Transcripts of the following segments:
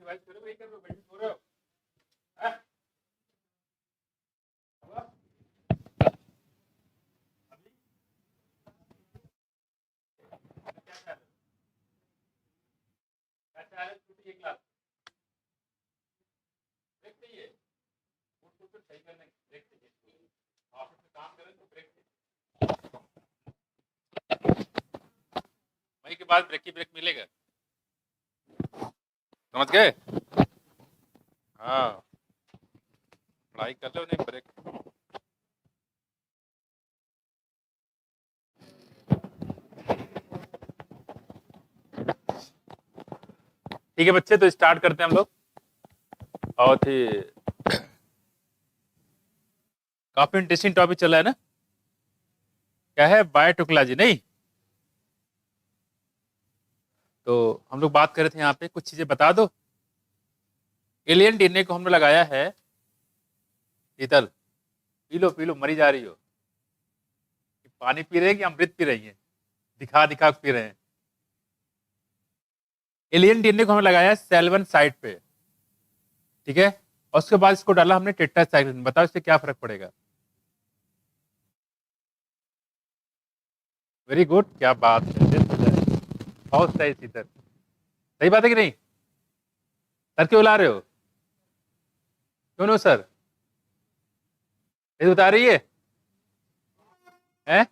Revise करो, वही कर रहे हो, बैठ सो रहे हो। हैं? हुआ? अभी क्या चाह रहे हो? क्या चाह रहे हो? छुट्टी एक क्लास ब्रेक चाहिए। उसको तो सही करने ब्रेक चाहिए। ऑफिस में काम करें तो ब्रेक चाहिए। वही के बाद ब्रेक की ब्रेक मिलेगा। समझ गए? हाँ, पढ़ाई कर लो, नहीं ब्रेक। ठीक है बच्चे, तो स्टार्ट करते हैं हम लोग। बहुत ही काफी इंटरेस्टिंग टॉपिक चला है ना। क्या है? बायोटेक्नोलॉजी, नहीं? तो हम लोग बात कर रहे थे यहाँ पे, कुछ चीजें बता दो। एलियन डीएनए को हमने लगाया है शीतल, पी लो पी लो, मरी जा रही हो। पानी पी रहे हैं कि अमृत पी रही है? दिखा दिखा के पी रहे हैं। एलियन डीएनए को हमने लगाया है सेल वन साइट पे, ठीक है। और उसके बाद इसको डाला हमने टेट्रासाइक्लिन। बताओ इससे क्या फर्क पड़ेगा? वेरी गुड, क्या बात है, बहुत सही शीतल, सही बात है कि नहीं? सर क्यों बुला रहे हो? क्यों नो सर? ये बता रही है? हैं?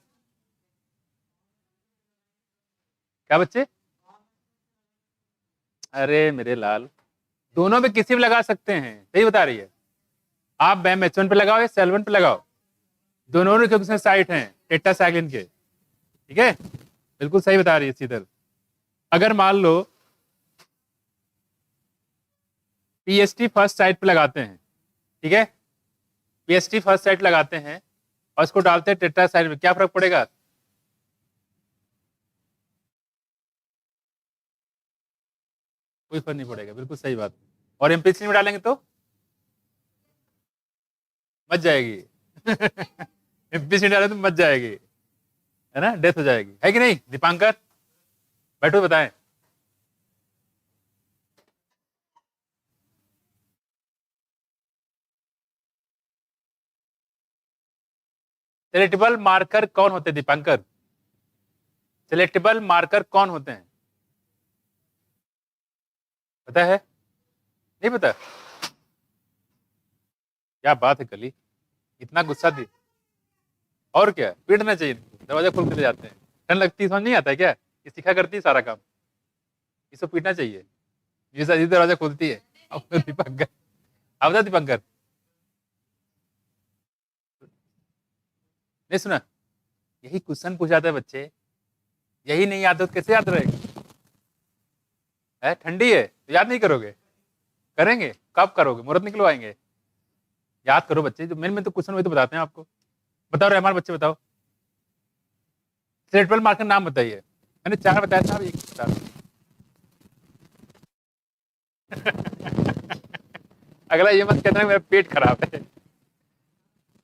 क्या बच्चे? अरे मेरे लाल, दोनों पे किसी भी लगा सकते हैं, सही बता रही है। आप बैम एच वन पे लगाओ या सेल वन पे लगाओ, दोनों ने क्योंकि साइट हैं टेट्रासाइक्लिन के, ठीक है। बिल्कुल सही बता रही है शीतल। अगर मान लो पीएसटी फर्स्ट साइट पे लगाते हैं, ठीक है, पीएसटी फर्स्ट साइट लगाते हैं और उसको डालते हैं टेट्रासाइक्लिन में, क्या फर्क पड़ेगा? कोई फर्क नहीं पड़ेगा, बिल्कुल सही बात। और एमपीसी में डालेंगे तो मच जाएगी। एमपीसी डाले तो मच जाएगी, है ना, डेथ हो जाएगी, है कि नहीं? दीपांकर बैठो, बताएं। सेलेक्टेबल मार्कर कौन होते हैं दीपांकर? सेलेक्टेबल मार्कर कौन होते हैं, पता है? नहीं पता? क्या बात है कली, इतना गुस्सा दी। और क्या, पीटना चाहिए, दरवाजा खोल के ले जाते हैं। ठंड लगती है, समझ नहीं आता है क्या? ये सीखा करती है सारा काम, इसको पीटना चाहिए। ये सारी दरवाजा खोलती है। अब तो दीपंकर, अब बता दीपंकर, नहीं सुना? यही क्वेश्चन पूछाते हैं बच्चे, यही नहीं याद हो तो कैसे याद रहेगा? है ठंडी है तो याद नहीं करोगे? करेंगे, कब करोगे? मुहूर्त निकलवाएंगे। याद करो बच्चे, जो मेन में तो क्वेश्चन वही तो बताते हैं आपको। बताओ रहमान बच्चे, बताओ सेलेक्टेबल मार्कर नाम बताइए। मैंने चार बताया था, आप एक बता दो। अगला ये मत कहना मेरा पेट खराब है,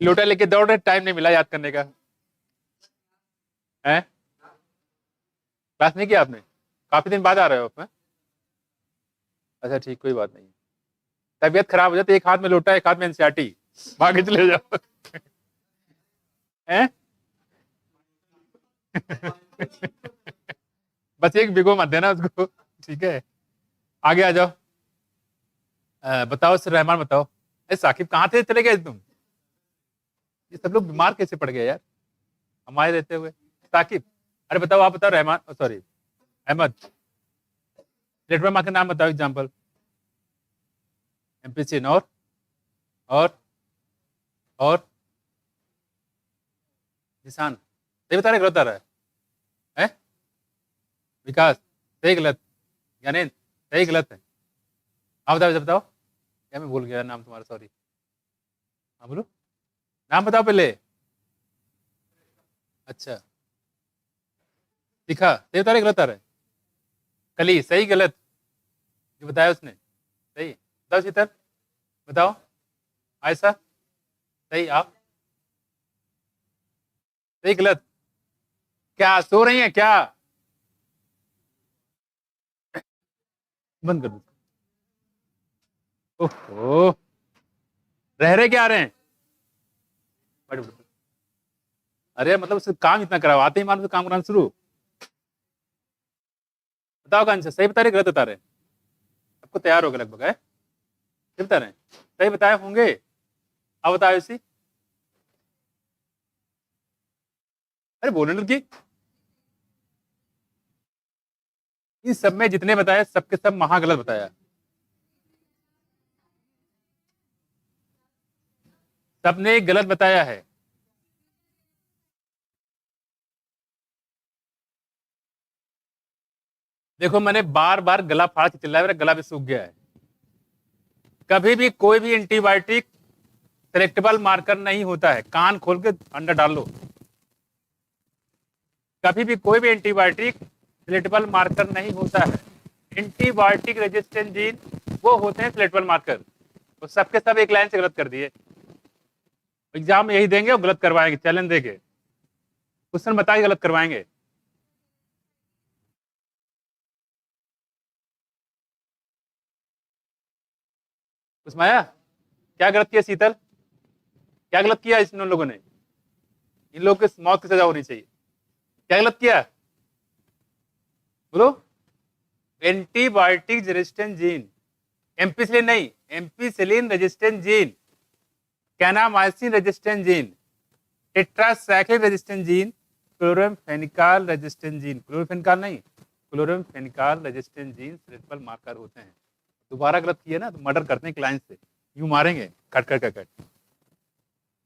लोटा लेके दौड़ रहे, टाइम नहीं मिला याद करने का। है क्लास नहीं किया आपने? काफी दिन बाद आ रहे हो आप, हैं? अच्छा ठीक, कोई बात नहीं। तबियत खराब हो जाती है, एक हाथ में लोटा, एक हाथ में एनसीईआरटी, भागे चले जाओ। हैं? बस एक भिगो मत देना उसको, ठीक है। आगे आ जाओ। बताओ सर, रहमान बताओ। अरे साकिब कहाँ थे, चले गए तुम? ये सब लोग बीमार कैसे पड़ गए यार हमारे रहते हुए? साकिब, अरे बताओ, आप बताओ, Rahman sorry Ahmed, network mark का नाम बताओ, एग्जाम्पल। एमपीसी और और निशान, सही बता रहे गलत आ रहा है? विकास, सही गलत? ज्ञानेंद्र, सही गलत है? हाँ बताओ बताओ, क्या मैं भूल गया नाम तुम्हारा, सॉरी। हाँ बोलो, नाम बताओ पहले। अच्छा, दिखा सही बता रहे गलत आ रहा है? कली, सही गलत जो बताया उसने? सही बताओ शीतल, बताओ। आयशा, सही। आप सही गलत? क्या सो रही हैं क्या? बंद कर दो। ओहो, रह रहे क्या रहे हैं? अरे मतलब उससे काम इतना कराओ, आते ही मान से काम कराना शुरू। बताओ कौन से सही बता रहे गलत बता रहे? आपको तैयार हो गया लगभग है, सही बता रहे हैं, सही बताए होंगे। अब बताओ इसी, अरे बोलने लगी। इस सब में जितने बताया सबके सब महा गलत बताया, सबने गलत बताया है। देखो मैंने बार बार गला फाड़ के चिल्लाया, मेरा गला भी सूख गया है। कभी भी कोई भी एंटीबायोटिक सेलेक्टेबल मार्कर नहीं होता है, कान खोल के अंदर डाल लो। कभी भी कोई भी एंटीबायोटिक सेलेक्टेबल मार्कर नहीं होता है। एंटीबायोटिक रेजिस्टेंट जीन वो होते हैं सेलेक्टेबल मार्कर। तो सबके सब एक लाइन से गलत कर दिए। एग्जाम में यही देंगे और गलत करवाएंगे, चैलेंज देंगे, क्वेश्चन बता के गलत करवाएंगे। उस्माया, क्या गलत किया? शीतल, क्या गलत किया इन लोगों ने? इन लोगों की मौत की सजा होनी चाहिए। क्या गलत किया बोलो? एंटीबायोटिक रेजिस्टेंट जीन, एम्पिसिलिन नहीं, ampicillin resistant gene, kanamycin resistant gene, tetracycline resistant gene, chloramphenicol resistant gene, chlorophenicol नहीं, chloramphenicol resistant gene selectable marker होते हैं। दोबारा गलत किया ना तो मर्डर करते हैं क्लाइंट से, यूं मारेंगे कट कट कट कट।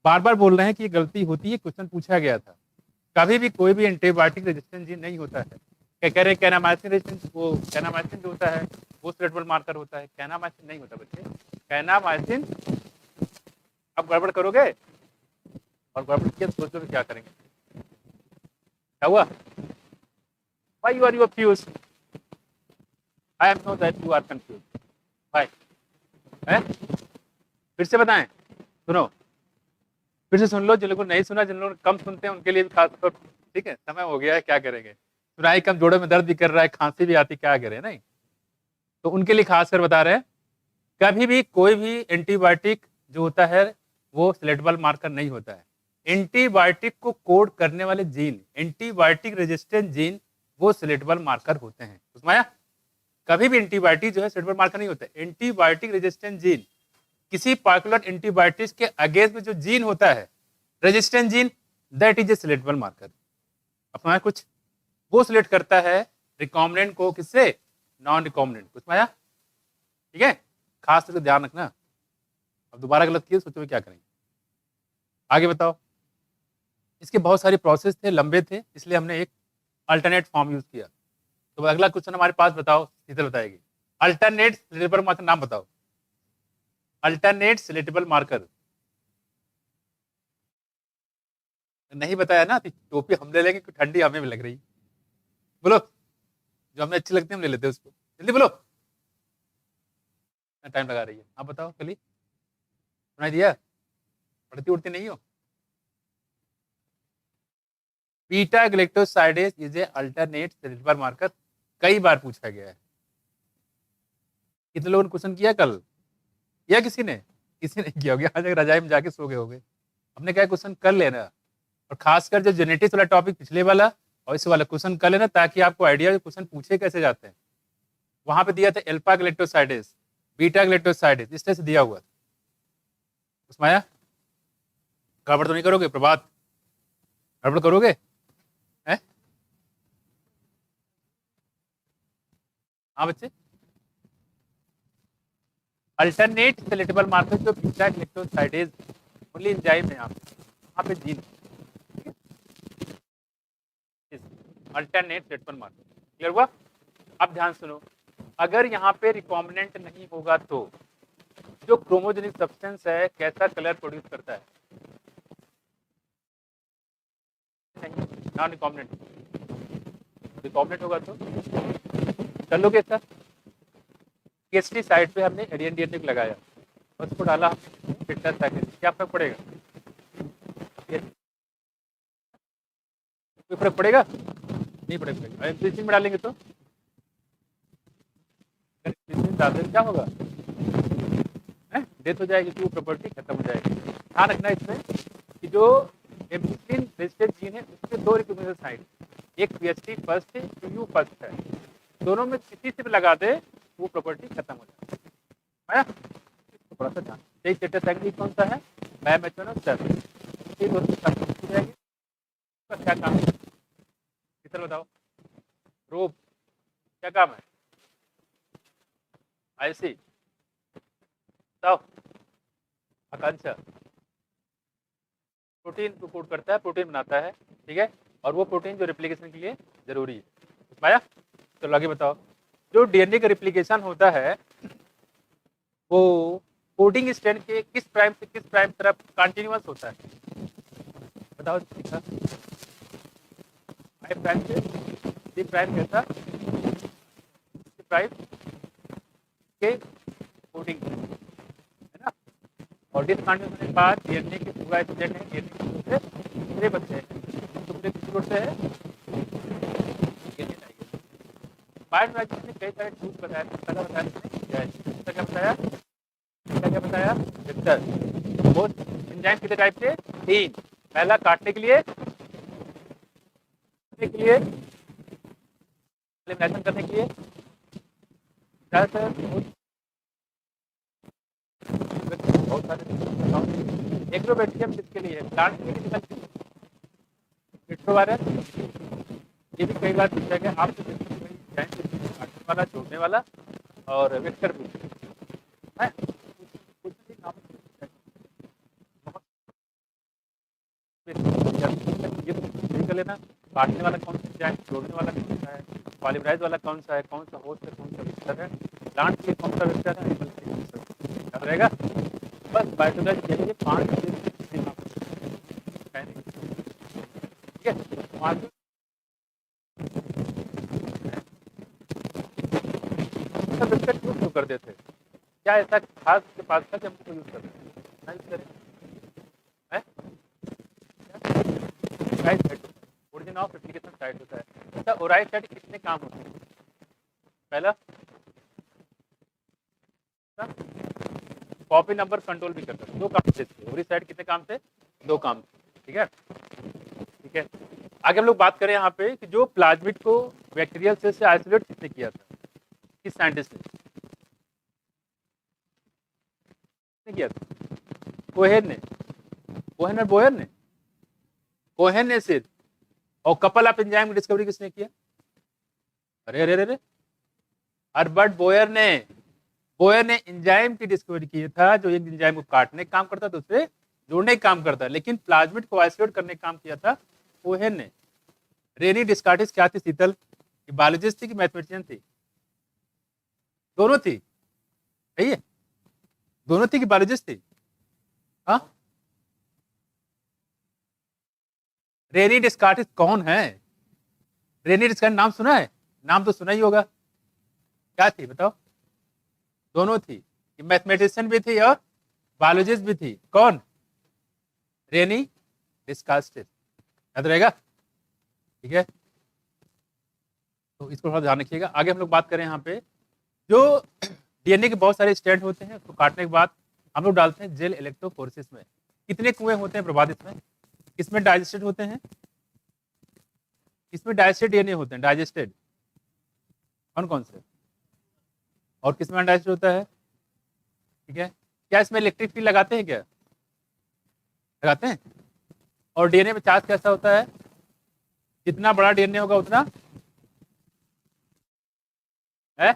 बार बार बोल रहे हैं कि ये गलती होती है, क्वेश्चन पूछा गया था। कभी भी कोई भी एंटीबायोटिक रेजिस्टेंट जीन नहीं होता है। क्या कह रहे हैं? कैनामाइसिन रेजिस्टेंट, वो कैनामाइसिन जो होता है वो सेलेक्टेबल मार्कर होता है, कैनामाइसिन नहीं होता बच्चे। कैनामाइसिन, अब गड़बड़ करोगे और गड़बड़ किया तो सोचो क्या करेंगे। क्या हुआ? Why you are confused? I am know that you are confused. Why? है? फिर से बताएं, सुनो, फिर से सुन लो। जिन लोगों ने नहीं सुना, जिन लोगों ने कम सुनते हैं उनके लिए भी खास तौर, ठीक है, समय हो गया है, क्या करेंगे। सुनाई कम, जोड़ों में दर्द भी कर रहा है, खांसी भी आती, क्या करें नहीं। तो उनके लिए खासकर बता रहे हैं, कभी भी कोई भी एंटीबायोटिक जो होता है वो सेलेक्टेबल मार्कर नहीं होता है। एंटीबायोटिक को कोड करने वाले जीन, एंटीबायोटिक रेजिस्टेंट जीन, वो सेलेक्टेबल मार्कर होते हैं। उसमाया, कभी भी एंटीबायोटिक जो है सेलेक्टेबल मार्कर नहीं होता है। एंटीबायोटिक रेजिस्टेंट जीन, किसी पार्टिकुलर एंटीबायोटिक्स के अगेंस्ट में जो जीन होता है, resistant gene, that is a selectable marker. अपना कुछ वो सिलेक्ट करता है रिकॉम्बिनेंट को, किससे? Non recombinant. कुछ माया, ठीक है, खास तौर से ध्यान रखना। अब दोबारा गलत किए सोचो क्या करेंगे। आगे बताओ। इसके बहुत सारे प्रोसेस थे, लंबे थे, इसलिए हमने एक अल्टरनेट फॉर्म यूज किया। तो अगला क्वेश्चन हमारे पास, बताओ, शीतल बताएगी। अल्टरनेट सेलेक्टेबल मार्कर नाम बताओ। अल्टरनेट सेलेक्टेबल मार्कर नहीं बताया ना, टोपी हम ले लेंगे, ठंडी हमें भी लग रही। बोलो, जो हमें अच्छी लगती है हम ले लेते हैं उसको, जल्दी बोलो, टाइम लगा रही है। आप बताओ, कली सुनाई दिया? पढ़ती उड़ती नहीं हो? Beta galactosidase is a alternate selectable marker, कई बार पूछा गया है। कितने लोगों ने क्वेश्चन किया कल? किया किसी ने? किसी ने किया होगा, आज रजाई में जाके सो गए होंगे। हमने कहा क्वेश्चन कर लेना, और खासकर जो जेनेटिक्स वाला टॉपिक पिछले वाला और इस वाला क्वेश्चन कर लेना, ताकि आपको आइडिया क्वेश्चन पूछे कैसे जाते हैं। वहां पे दिया था एल्फा ग्लैक्टोसाइडेज, बीटा ग्लैक्टोसाइडेज, इस तरह से दिया हुआ था। उसमाया, गड़बड़ तो नहीं करोगे? प्रभात, गड़बड़ करोगे? हैं? हाँ बच्चे, अल्टरनेट सेलेक्टेबल मार्कर जो बीटा ग्लैक्टोसाइडेज ओनली एंजाइम है, यहाँ पे gene alternate selectable marker. Clear हुआ? अब ध्यान सुनो, अगर यहाँ पे रिकॉम्बिनेंट नहीं होगा तो जो क्रोमोजेनिक सब्सटेंस है कैसा कलर प्रोड्यूस करता है? नहीं, नॉन रिकॉम्बिनेंट। रिकॉम्बिनेंट होगा तो कर लोगे सर। केसरी साइड पे हमने एडियन डीएनए को लगाया, उसको डाला फिटनेस पैकेज, क्या फर्क पड़ेगा? कोई फर्क पड़ेगा? नहीं पड़ेगा। एम्प्लीसिन में डालेंगे तो डालते क्या होगा? डेथ हो जाएगी तो वो प्रॉपर्टी खत्म हो जाएगी। ध्यान रखना इसमें कि जो एम्फिसिन रेजिस्टेंट जीन है उसके दो रिकॉग्निशन साइट, एक पीएचडी फर्स्ट है, यू फर्स्ट है, दोनों में किसी से भी लगा दे वो प्रॉपर्टी खत्म हो जाती है। तो थोड़ा सा ध्यान, यही स्टेटस एग्री कौन सा है, डायमेथनॉल सर, ये दोनों खत्म हो जाएगी। उसका क्या काम है कितना बताओ, रोप क्या काम है, आईसी बताओ, आकांक्षा प्रोटीन को कोड करता है, प्रोटीन बनाता है, ठीक है, और वो प्रोटीन जो रिप्लिकेशन के लिए जरूरी है। पाया? चलो आगे बताओ, जो डीएनए का रिप्लिकेशन होता है वो कोडिंग स्ट्रैंड के किस प्राइम से किस प्राइम तरफ कंटिन्यूअस होता है, बताओ सीखा, 5 प्राइम से 3 प्राइम कैसा प्राइम के कोडिंग है ना, और डिसकंटिन्यूस होने के बाद डीएनए के पूरा स्ट्रैंड है, डीएनए के से कितने बच्चे हैं, टुकड़े किस रूट से है, बायोलॉजी ने कई सारे टूल्स बताया, पहला बताया इसने क्या बताया, क्या बताया वेक्टर, वो एंजाइम कितने टाइप के, 3, पहला काटने के लिए एलिमिनेशन करने के लिए, बहुत सारे एक्रोबैक्टीरियम किसके लिए है, प्लांट के लिए निकलती है, इंट्रोवायरस, ये भी कई बार पूछा गया आपसे, काटने वाला, जोड़ने वाला और वेक्टर भी है, कुछ भी नाम ये तो कर लेना, काटने वाला कौन सा है, जोड़ने वाला कौन सा है, पॉलीमराइज वाला कौन सा है, कौन सा होस्ट है, कौन सा वेक्टर है, प्लांट के लिए कौन सा वेक्टर है, एनिमल के लिए कौन सा वेक्टर रहेगा। बस बायोलॉजी के लिए 5 ठीक है, वेक्टर क्यों कर देते, क्या ऐसा खास के पास था कि हमको यूज करते हैं, ओरिजिन ऑफ एप्लीकेशन साइट होता है। अच्छा, ओराइड साइट कितने काम होते हैं, पहला कॉपी नंबर कंट्रोल भी करता है, 2 काम से, ओरी साइट कितने काम से, 2 काम से, ठीक है, ठीक है। आगे हम लोग बात करें यहाँ पे कि जो प्लाज्मिड को बैक्टीरियल सेल से आइसोलेट किसने किया था, किस साइंटिस्ट ने किया था, कोहेन ने, कोहेन और बोयर ने, कोहेन ने सिर्फ, और कपल ऑफ एंजाइम की डिस्कवरी किसने किया, अरे अरे अरे हर्बर्ट बोयर ने एंजाइम की डिस्कवरी किया था, जो एक एंजाइम को काटने का काम करता था, दूसरे जोड़ने का काम करता है, लेकिन प्लाज्मिड को आइसोलेट करने का काम किया था कोहेन ने। रेनी डिस्कार्टिस क्या थी, शीतल बायोलॉजिस्ट थी कि मैथमेटिशियन थी, दोनों थी, सही है, दोनों थी कि बायोलॉजिस्ट थी, हाँ, रेनी डिस्कार्टिस कौन है, रेनी डिस्कार्टिस नाम सुना है, नाम तो सुना ही होगा, क्या थी बताओ, दोनों थी, मैथमेटिशियन भी थी और बायोलॉजिस्ट भी थी, कौन, रेनी डिस्कार्टिस, याद रहेगा, ठीक है, तो इसको थोड़ा ध्यान रखिएगा। आगे हम लोग बात करें यहाँ पे, जो डीएनए के बहुत सारे स्ट्रैंड होते हैं, उसको काटने के बाद हम लोग डालते हैं जेल इलेक्ट्रोफोरेसिस में। कितने कुएं होते हैं प्रभावित इसमें, किसमें डाइजेस्टेड होते हैं, किसमें डाइजेस्टेड डीएनए होते हैं, डाइजेस्टेड कौन कौन से, और किसमें अनडाइजेस्टेड होता है, ठीक है, क्या इसमें इलेक्ट्रिक फील्ड लगाते हैं, क्या लगाते हैं, और डीएनए में चार्ज कैसा होता है, जितना बड़ा डीएनए होगा उतना है,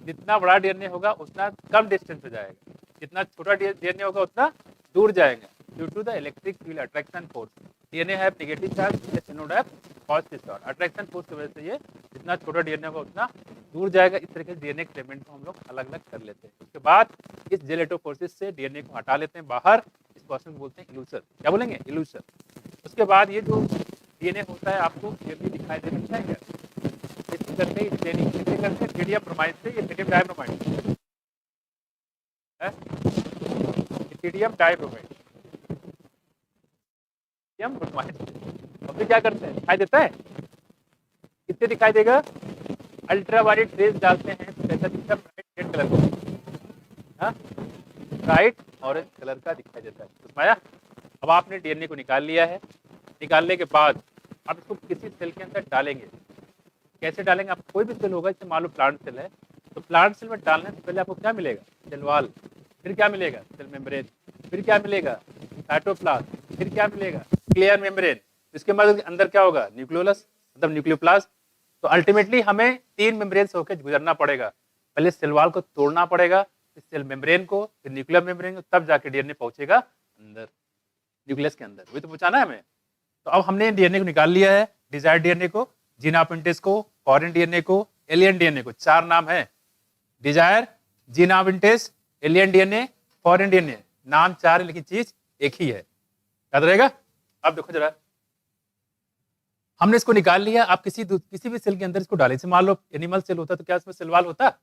जितना बड़ा डीएनए होगा उतना कम डिस्टेंस पे जाएगा, जितना छोटा डीएनए होगा उतना दूर जाएगा, due to the electric field attraction force. DNA है नेगेटिव चार्ज, एस नोड है पॉजिटिव चार्ज, अट्रैक्शन फोर्स की वजह से ये जितना छोटा डीएनए होगा उतना दूर जाएगा। इस तरीके से डीएनए के फ्रेगमेंट को हम लोग अलग अलग कर लेते हैं। उसके बाद इस जेल इलेक्ट्रोफोरेसिस से डीएनए को हटा लेते हैं बाहर, इस प्रोसेस को बोलते हैं इल्यूशन, क्या बोलेंगे, इल्यूशन। उसके बाद ये जो डीएनए होता है आपको क्लियरली दिखाई दे सकता है क्या, इस करके स्टेनिंग किससे करते हैं, मीडियम ब्रोमाइड से, ये मीडियम डाइब्रोमाइड है, मीडियम डाइब्रोमाइड, मीडियम ब्रोमाइड से। और फिर क्या करते हैं, दिखाई देता है, किससे दिखाई देगा, अल्ट्रावायलेट रेज डालते हैं तो कैसा दिखता है, ब्राइट रेड कलर का, हाँ ब्राइट ऑरेंज कलर का दिखाई देता है। समझ में आया? अब आपने डीएनए को निकाल लिया है। निकालने के बाद आप इसको किसी सेल के अंदर डालेंगे। कैसे डालेंगे? आप कोई भी सेल होगा, जैसे मान लो प्लांट सेल है, तो प्लांट सेल में डालने से पहले आपको क्या मिलेगा? सेल वॉल, फिर क्या मिलेगा? सेल मेम्ब्रेन, फिर क्या मिलेगा? साइटोप्लाज्म, फिर क्या मिलेगा? Clear membrane. इसके बाद अंदर क्या होगा? न्यूक्लियोलस, मतलब न्यूक्लियोप्लाज्म। तो अल्टीमेटली हमें 3 मेम्ब्रेन से होकर गुजरना पड़ेगा। पहले सेल वॉल को तोड़ना पड़ेगा, फिर सेल मेम्ब्रेन को, फिर न्यूक्लियर मेम्ब्रेन को, तब जाके डीएनए पहुंचेगा अंदर, न्यूक्लियस के अंदर। वही तो पहुंचाना है हमें। तो अब हमने डीएनए को निकाल लिया है, डिजायर्ड डीएनए को, जीन ऑफ इंटरेस्ट को, फॉरेन डीएनए को, एलियन डीएनए को। 4 नाम है: desire, gene of interest, alien DNA, foreign DNA. नाम 4 है लेकिन चीज एक ही है। याद रहेगा? अब देखो जरा, हमने इसको निकाल लिया। आप किसी भी सेल के अंदर इसको डालें। जैसे मान लो एनिमल सेल होता तो क्या इसमें सेल वॉल होता?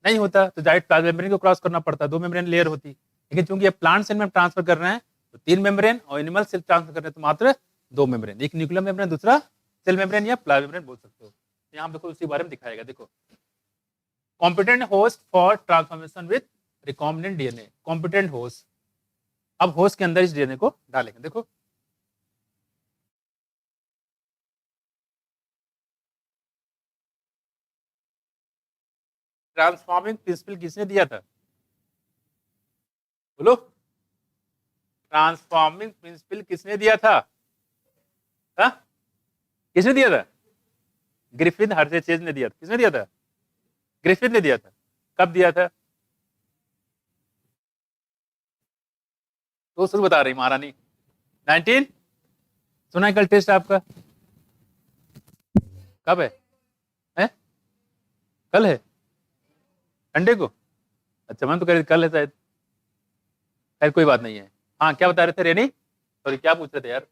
नहीं होता। तो डायरेक्ट प्लाज्मा मेम्ब्रेन को क्रॉस करना पड़ता, 2 मेम्ब्रेन लेयर होती। लेकिन चूंकि ये प्लांट सेल में ट्रांसफर कर रहे हैं तो 3 मेम्ब्रेन, और एनिमल सेल ट्रांसफर कर रहे हैं तो मात्र 2 मेम्ब्रेन। एक न्यूक्लियर मेम्ब्रेन, दूसरा सेल मेम्ब्रेन या प्लाज्मा मेम्ब्रेन बोल सकते हो। यहाँ देखो उसी बारे में दिखाएगा। देखो, competent host for transformation with recombinant DNA. Competent host, अब होस्ट के अंदर इस डीएनए को डालेंगे। देखो, ट्रांसफॉर्मिंग प्रिंसिपल किसने दिया था? बोलो, ट्रांसफॉर्मिंग प्रिंसिपल किसने दिया था? हा? किसने दिया था? ग्रिफिथ हर्शेचेज ने दिया था। किसने दिया था? ग्रिफिथ ने दिया था। कब दिया था? तो शुरू बता रही महारानी। 19 सुना है? कल टेस्ट आपका कब है? हैं? कल है? संडे को? अच्छा, मैं तो कह रही कल है शायद। खैर कोई बात नहीं है। हाँ, क्या बता रहे थे रेनी? सॉरी, क्या पूछ रहे थे यार?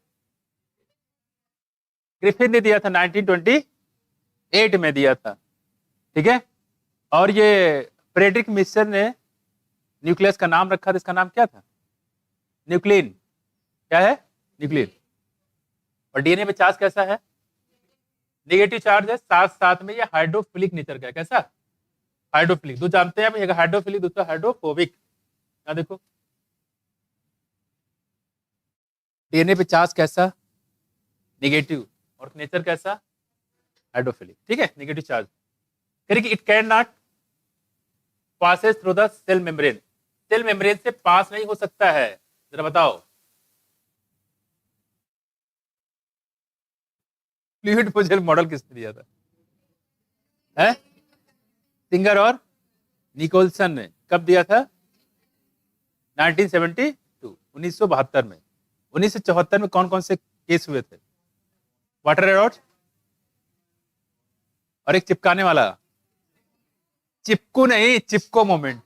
ग्रिफिथ ने दिया था 1928 में दिया था। ठीक है। और ये फ्रेडरिक मिक्सर ने न्यूक्लियस का नाम रखा था। इसका नाम क्या था? न्यूक्लिन। क्या है? न्यूक्लिन। और डीएनए पे चार्ज कैसा है? नेगेटिव चार्ज है। साथ साथ में ये हाइड्रोफिलिक नेचर का है। कैसा? हाइड्रोफिलिक। दो जानते हैं आप, हाइड्रोफिलिक, दूसरा हाइड्रोफोबिक। क्या देखो, डीएनए पे चार्ज कैसा? नेगेटिव। और नेचर कैसा? हाइड्रोफिलिक। ठीक है, नेगेटिव चार्ज। फिर it can not passes through the cell membrane. Cell membrane से पास नहीं हो सकता है। जरा बताओ, फ्लूइड फ्यूजन मॉडल किसने दिया था? है? सिंगर और निकोलसन ने। कब दिया था? 1972, 1972 में। 1974 में कौन कौन से केस हुए थे? वाटर एरोड और एक चिपकाने वाला, चिपकू नहीं, चिपको मोमेंट।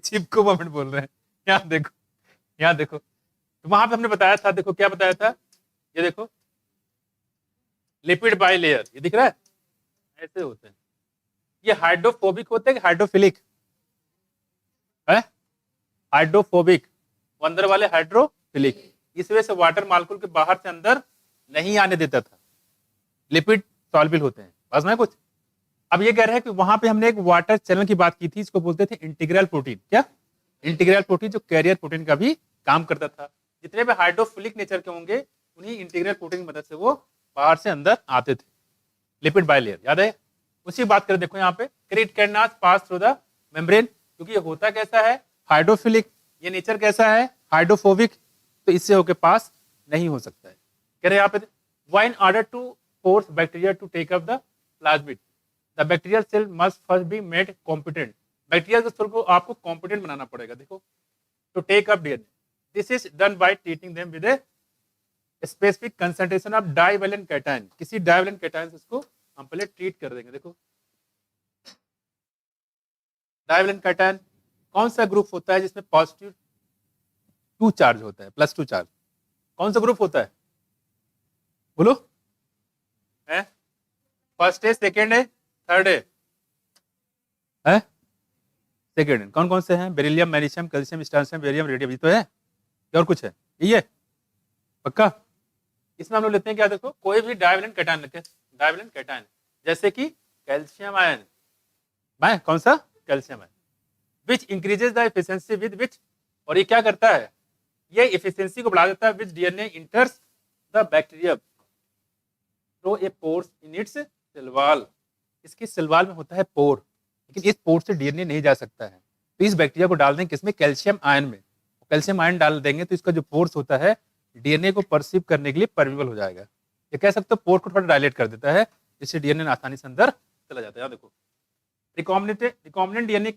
चिपको मोमेंट बोल रहे हैं। यहाँ देखो, यहाँ देखो, तो वहां पे हमने बताया था। देखो क्या बताया था? ये देखो, लिपिड बाई लेयर, ये दिख रहा है? ऐसे होते हैं। ये हाइड्रोफोबिक होते हैं कि हाइड्रोफिलिक है? हाइड्रोफोबिक, अंदर वाले हाइड्रोफिलिक। इस वजह से वाटर मालिक्यूल के बाहर से अंदर नहीं आने देता था। लिपिड सॉल्युबल होते हैं। बस में कुछ। अब ये कह रहे हैं कि वहां पे हमने एक वाटर चैनल की बात की थी, इसको बोलते थे इंटीग्रल प्रोटीन। क्या? इंटीग्रल प्रोटीन, जो कैरियर प्रोटीन का भी काम करता था। जितने भी हाइड्रोफिलिक नेचर के होंगे, उन्हीं इंटीग्रल प्रोटीन की मदद से वो बाहर से अंदर आते थे। लिपिड बाइलेयर, याद है? उसी बात करें। देखो यहाँ पे, it can not pass through the membrane, क्योंकि ये होता कैसा है? हाइड्रोफिलिक। ये नेचर कैसा है? हाइड्रोफोबिक। तो इससे होके पास नहीं हो सकता है। कह रहे यहाँ पे, why in order to force bacteria to take up the plasmid, the bacterial cell must first be made competent. Bacteria के सेल को आपको कॉम्पिटेंट बनाना पड़ेगा। देखो, to take up DNA, this is done by treating them with a specific concentration of divalent cation. किसी divalent cation से इसको हम पहले ट्रीट कर देंगे। देखो, डाइवेलेंट कैटायन कौन सा ग्रुप होता है जिसमें पॉजिटिव 2 चार्ज होता है, +2 चार्ज? कौन सा ग्रुप होता है? बोलो, है? फर्स्ट है, सेकेंड है, थर्ड है? सेकेंड है। कौन कौन से हैं? Beryllium, magnesium, calcium, strontium, barium, radium. ये तो है। क्या और कुछ है? यही है? पक्का? इसमें हम लोग लेते हैं क्या? देखो, कोई भी डाइवेलेंट कैटायन लेते हैं। डाइवेलेंट कैटायन जैसे कि कैल्शियम आयन, कौन सा? Calcium ion, which increases the efficiency with which और ये क्या करता है, ये एफिशिएंसी को बढ़ा देता है which DNA enters the bacteria through a pores in its cell wall. इसकी सेल वॉल में होता है पोर, लेकिन इस पोर से डीएनए नहीं जा सकता है। तो इस बैक्टीरिया को डाल देंगे किसमें, कैल्शियम आयन में। कैल्शियम आयन डाल देंगे तो इसका जो पोर्स होता है डीएनए को परसीव करने के लिए परमिबल हो जाएगा। ये कह सकते हो पोर को थोड़ा डायलेट कर देता है, जिससे डीएनए आसानी से अंदर चला जाता है। यहाँ देखो recombinant DNA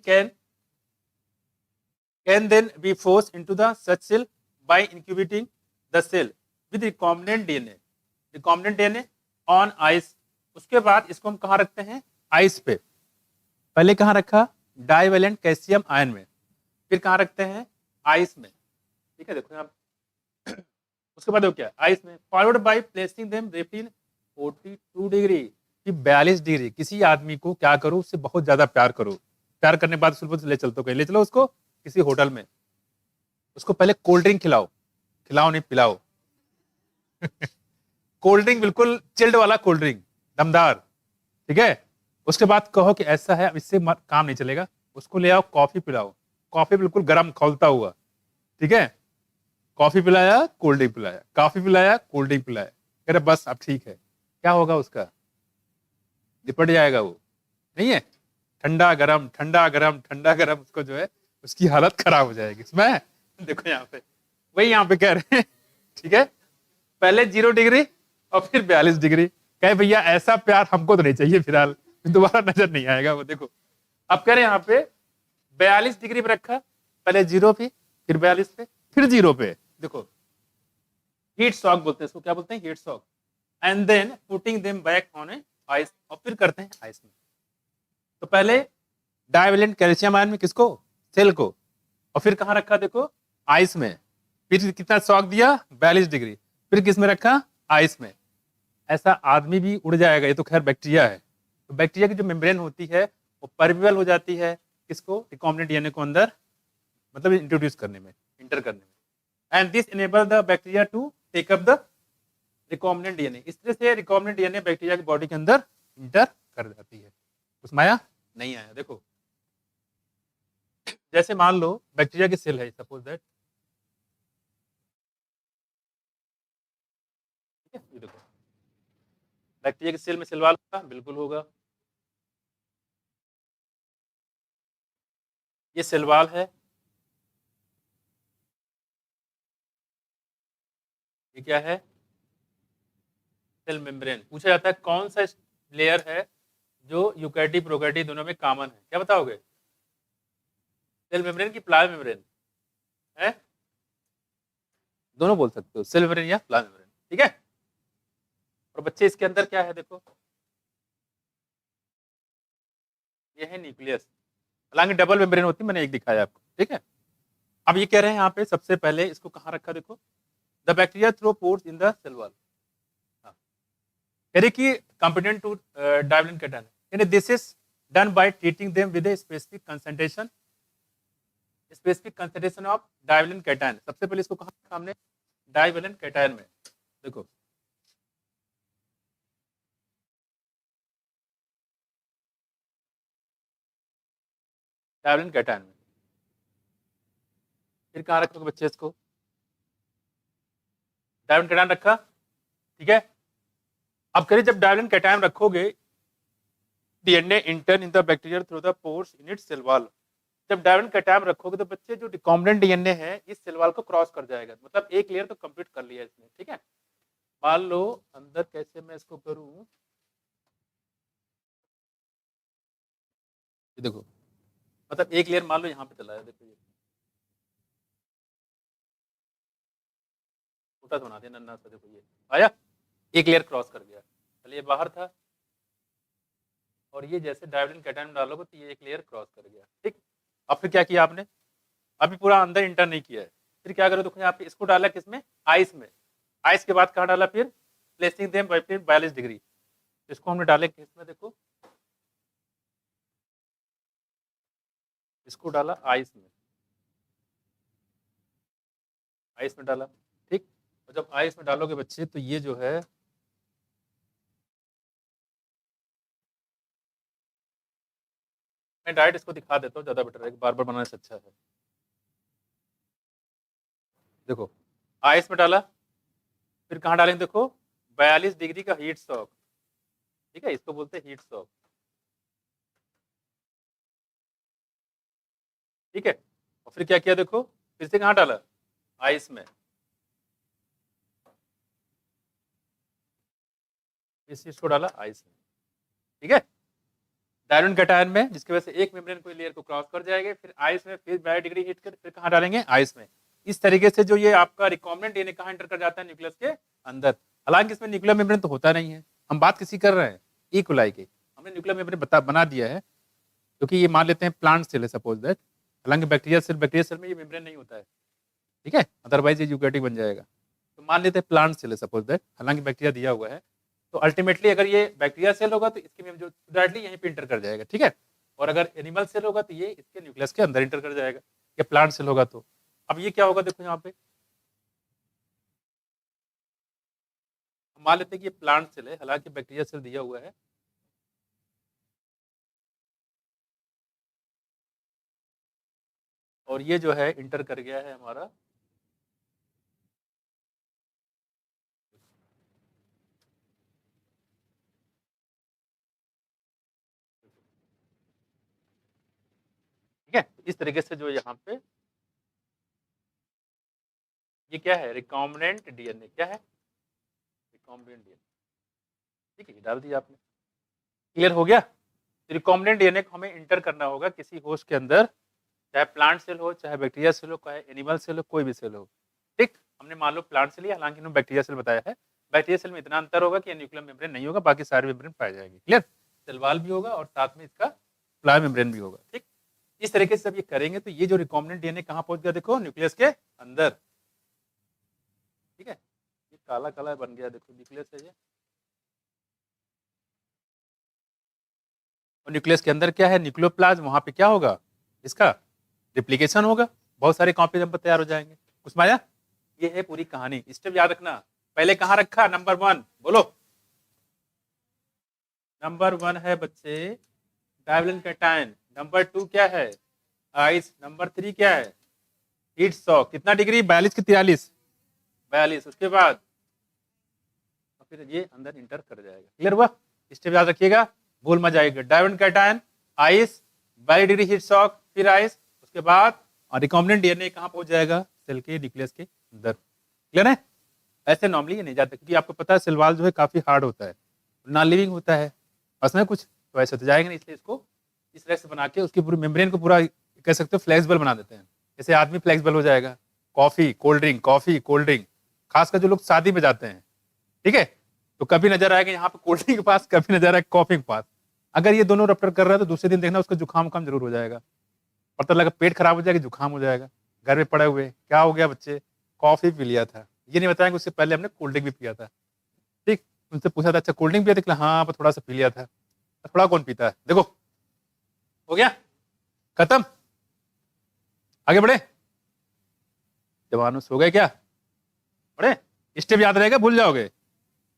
can then be forced into the such cell by incubating the cell with recombinant DNA on ice। उसके बाद इसको हम कहाँ रखते हैं, आइस पे। पहले कहाँ रखा, डाइवेलेंट कैल्शियम आयन में, फिर कहाँ रखते हैं, आइस में। ठीक है, देखो यहाँ उसके बाद क्या, आइस में, followed by placing them within 42 degree, कि 42 डिग्री। किसी आदमी को क्या करो, उससे बहुत ज्यादा प्यार करो, प्यार करने के बाद ले चलते हो कहीं, ले चलो उसको किसी होटल में, उसको पहले कोल्ड ड्रिंक खिलाओ, खिलाओ नहीं पिलाओ कोल्ड ड्रिंक बिल्कुल चिल्ड वाला कोल्ड ड्रिंक, दमदार। ठीक है, उसके बाद कहो कि ऐसा है, अब इससे काम नहीं चलेगा, उसको ले आओ कॉफी पिलाओ, कॉफी बिल्कुल गर्म खौलता हुआ। ठीक है, कॉफी पिलाया, कोल्ड ड्रिंक पिलाया, कॉफी पिलाया, कोल्ड ड्रिंक पिलाया, कह रहे बस अब ठीक है। क्या होगा उसका, निपट जाएगा वो, नहीं है, ठंडा गरम ठंडा गरम ठंडा गरम, उसको जो है उसकी हालत खराब हो जाएगी। इसमें देखो यहाँ पे वही यहाँ पे कह रहे हैं। ठीक है, पहले 0 डिग्री और फिर 42 डिग्री। कहे भैया ऐसा प्यार हमको तो नहीं चाहिए, फिलहाल दोबारा नजर नहीं आएगा वो। देखो अब कह रहे हैं यहाँ पे 42 डिग्री पे रखा, पहले 0 पे, फिर 42 पे, फिर 0 पे। देखो हीट शॉक बोलते हैं इसको, क्या बोलते हैं, heat shock. And then putting them back on a ice, और फिर करते हैं आइस में। तो पहले डाइवेलेंट कैल्शियम आयन में किसको, सेल को, और फिर कहां रखा, देखो आइस में। फिर कितना शॉक दिया, 42 डिग्री, फिर किस में रखा, आइस में। ऐसा आदमी भी उड़ जाएगा, ये तो खैर बैक्टीरिया है। तो बैक्टीरिया की जो मेम्ब्रेन होती है वो परमिबल हो जाती है किसको, रिकॉम्बिनेंट डीएनए को अंदर मतलब इंट्रोड्यूस करने में, इंटर करने में। And this enable the bacteria to take up the recombinant DNA. इस तरह से रिकॉम्बिनेंट डीएनए बैक्टीरिया की बॉडी के अंदर इंटर कर जाती है। उसमें आया नहीं आया, देखो जैसे मान लो बैक्टीरिया की सेल है, सपोज दैट, ठीक है, ये देखो बैक्टीरिया की सेल में सेल वॉल होगा, बिल्कुल होगा। ये सेल वॉल है, ये क्या है, सेल मेम्ब्रेन। पूछा जाता है कौन सा लेयर है जो यूकैरियोटिक प्रोकैरियोटिक दोनों में कॉमन है, क्या बताओगे, सेल मेम्ब्रेन की प्लाज्मा मेम्ब्रेन है, दोनों बोल सकते हो, सेल मेम्ब्रेन या प्लाज्मा मेम्ब्रेन। ठीक है, और बच्चे इसके अंदर क्या है, देखो ये है न्यूक्लियस, हालांकि डबल मेम्ब्रेन होती है, मैंने एक दिखाया आपको। ठीक है, अब ये कह रहे हैं यहाँ पे सबसे पहले इसको कहाँ रखा, देखो the bacteria through pores in the cell wall, यानी कि कंपिटेंट टू डाइवेलेंट कैटायन, यानी this is done by treating them with a specific concentration of divalent cation. सबसे पहले इसको कहाँ रखा हमने, डाइवेलेंट कैटायन में। देखो डाइवेलेंट कैटायन में, फिर कहाँ रखोगे बच्चे इसको, डाइवेलेंट कैटायन रखा। ठीक है, अब करिए जब डाइवेलेंट कैटायन रखोगे, DNA enter in the bacteria through the pores in its cell wall. जब डाइवेलेंट कैटायन रखोगे तो बच्चे जो रिकॉम्बिनेंट डीएनए है इस सेल वॉल को क्रॉस कर जाएगा, मतलब एक लेयर तो कंप्लीट कर लिया इसने। ठीक है, मान लो अंदर कैसे मैं इसको करूं, देखो मतलब एक लेयर मान लो यहाँ पे चला है, देखो ये छोटा सा बना दिया, नन्ना सा, देखो ये आया, एक लेयर क्रॉस कर गया, पहले ये बाहर था, और ये जैसे डाइवेलेंट कैटायन डालोगे तो ये एक लेयर क्रॉस कर गया। ठीक, अब फिर क्या किया आपने, अभी पूरा अंदर इंटर नहीं किया है, फिर क्या करो, देखो यहाँ पे इसको डाला किसमें, आइस में। आइस के बाद कहाँ डाला, फिर प्लेसिंग देम बाय 42 डिग्री, इसको हमने डाले किसमें, देखो इसको डाला आइस में, आइस में डाला। ठीक, और जब आइस में डालोगे बच्चे तो ये जो है मैं डायरेक्ट इसको दिखा देता हूँ, ज्यादा बेटर है, बार बार बनाने से अच्छा है। देखो आइस में डाला, फिर कहाँ डालेंगे देखो 42 डिग्री का हीट शॉक, ठीक है, इसको बोलते हैं हीट शॉक, ठीक है। और फिर क्या किया देखो, फिर से कहाँ डाला, आइस में, इस चीज को डाला आइस में, ठीक है, डायमंड कैटायन में, जिसकी वजह से एक मेम्ब्रेन को लेयर को क्रॉस कर जाएंगे, फिर आइस में, फिर 42 डिग्री हीट कर, फिर कहाँ डालेंगे आइस में। इस तरीके से जो ये आपका रिकॉम्बिनेंट डीएनए कहाँ एंटर कर जाता है, न्यूक्लियस के अंदर। हालांकि इसमें न्यूक्लियर मेम्ब्रेन तो होता नहीं है, हम बात किसी कर रहे हैं ई कोलाई की, हमने न्यूक्लियर मेम्ब्रेन बना दिया है, क्योंकि ये मान लेते हैं प्लांट सेल है सपोज दैट, हालांकि बैक्टीरिया सेल में ये मेम्ब्रेन नहीं होता है, ठीक है, अदरवाइज ये यूकैरियोटिक बन जाएगा। तो मान लेते हैं प्लांट सेल है सपोज दैट, हालांकि बैक्टीरिया दिया हुआ है, तो अल्टीमेटली अगर ये बैक्टीरिया सेल होगा तो इसके में जो डायरेक्टली यहीं पे इंटर कर जाएगा, ठीक है। और अगर एनिमल सेल होगा तो ये इसके न्यूक्लियस के अंदर इंटर कर जाएगा, या प्लांट सेल होगा तो। अब ये क्या होगा देखो यहाँ पे, मान लेते हैं कि ये प्लांट सेल है, हालांकि बैक्टीरिया सेल दिया हुआ है, और ये जो है इंटर कर गया है हमारा ठीक है। इस तरीके से जो यहाँ पे ये क्या है, रिकॉम्बिनेंट डीएनए, क्या है, रिकॉम्बिनेंट डीएनए, ठीक है, ये डाल दिया आपने, क्लियर हो गया। रिकॉम्बिनेंट डीएनए को हमें इंटर करना होगा किसी होस्ट के अंदर, चाहे प्लांट सेल हो, चाहे बैक्टीरिया सेल हो, चाहे एनिमल सेल हो, कोई भी सेल हो, ठीक। हमने मान लो प्लांट सेल लिया, हालांकि हमने बैक्टीरिया सेल बताया है, बैक्टीरिया सेल में इतना अंतर होगा कि न्यूक्लियर मेम्ब्रेन नहीं होगा, बाकी सारे मेम्ब्रेन पाए जाएंगे, क्लियर, सेल वॉल भी होगा और साथ में इसका प्लाज्मा मेम्ब्रेन भी होगा, ठीक। इस तरीके से जब ये करेंगे तो ये जो रिकॉम्बिनेंट डीएनए कहाँ पहुंच गया देखो, न्यूक्लियस के अंदर, ठीक है। ये काला काला बन गया देखो, न्यूक्लियस है ये, और न्यूक्लियस के अंदर क्या है, न्यूक्लियोप्लाज्म, वहां पे क्या होगा, इसका रिप्लिकेशन होगा, बहुत सारे कॉपी नंबर तैयार हो जाएंगे। कुछ माया, ये है पूरी कहानी, स्टेप याद रखना। पहले कहाँ रखा, नंबर 1 बोलो, नंबर 1 है बच्चे डायवलिन कैटायन, नंबर 2 क्या है, आइस, नंबर 3 क्या है, हीट शॉक, कितना डिग्री, 42 की 43, 42, उसके बाद फिर ये अंदर इंटर कर जाएगा, क्लियर हुआ। स्टेप याद रखिएगा, भूल मत जाएगा, diamond cation, ice, 42 degree heat shock, फिर आइस, उसके बाद रिकॉम्बिनेंट डीएनए कहाँ पहुंच जाएगा, सेल के न्यूक्लियस के अंदर, क्लियर है। ऐसे नॉर्मली ये नहीं जाता, क्योंकि आपको पता है सेल वॉल जो है काफी हार्ड होता है, नॉन लिविंग होता है, उसमें कुछ तो ऐसे तो जाएगा नहीं, इसलिए इसको इस तरह से बना के उसकी पूरी मेम्ब्रेन को पूरा कह सकते हो फ्लेक्सिबल बना देते हैं, जैसे आदमी फ्लेक्सिबल हो जाएगा, कॉफी कोल्ड ड्रिंक, खासकर जो लोग शादी में जाते हैं, ठीक है, तो कभी नजर आएगा यहाँ पे कोल्ड ड्रिंक के पास, कभी नजर आएगा कॉफी के पास, अगर ये दोनों रप्टर कर रहा है तो दूसरे दिन देखना उसका जुकाम उखाम जरूर हो जाएगा, पता लगा पेट खराब हो जाएगा, जुकाम हो जाएगा, घर में पड़े हुए क्या हो गया बच्चे, कॉफी पी लिया था, ये नहीं बताएंगे उससे पहले हमने कोल्ड ड्रिंक भी पिया था, ठीक। उनसे पूछा था अच्छा कोल्ड ड्रिंक पिया था, हाँ पर थोड़ा सा पी लिया था, थोड़ा कौन पीता है, देखो हो गया खत्म, आगे बढ़े, जवानों सो गए क्या, बढ़े, स्टेप याद रहेगा, भूल जाओगे,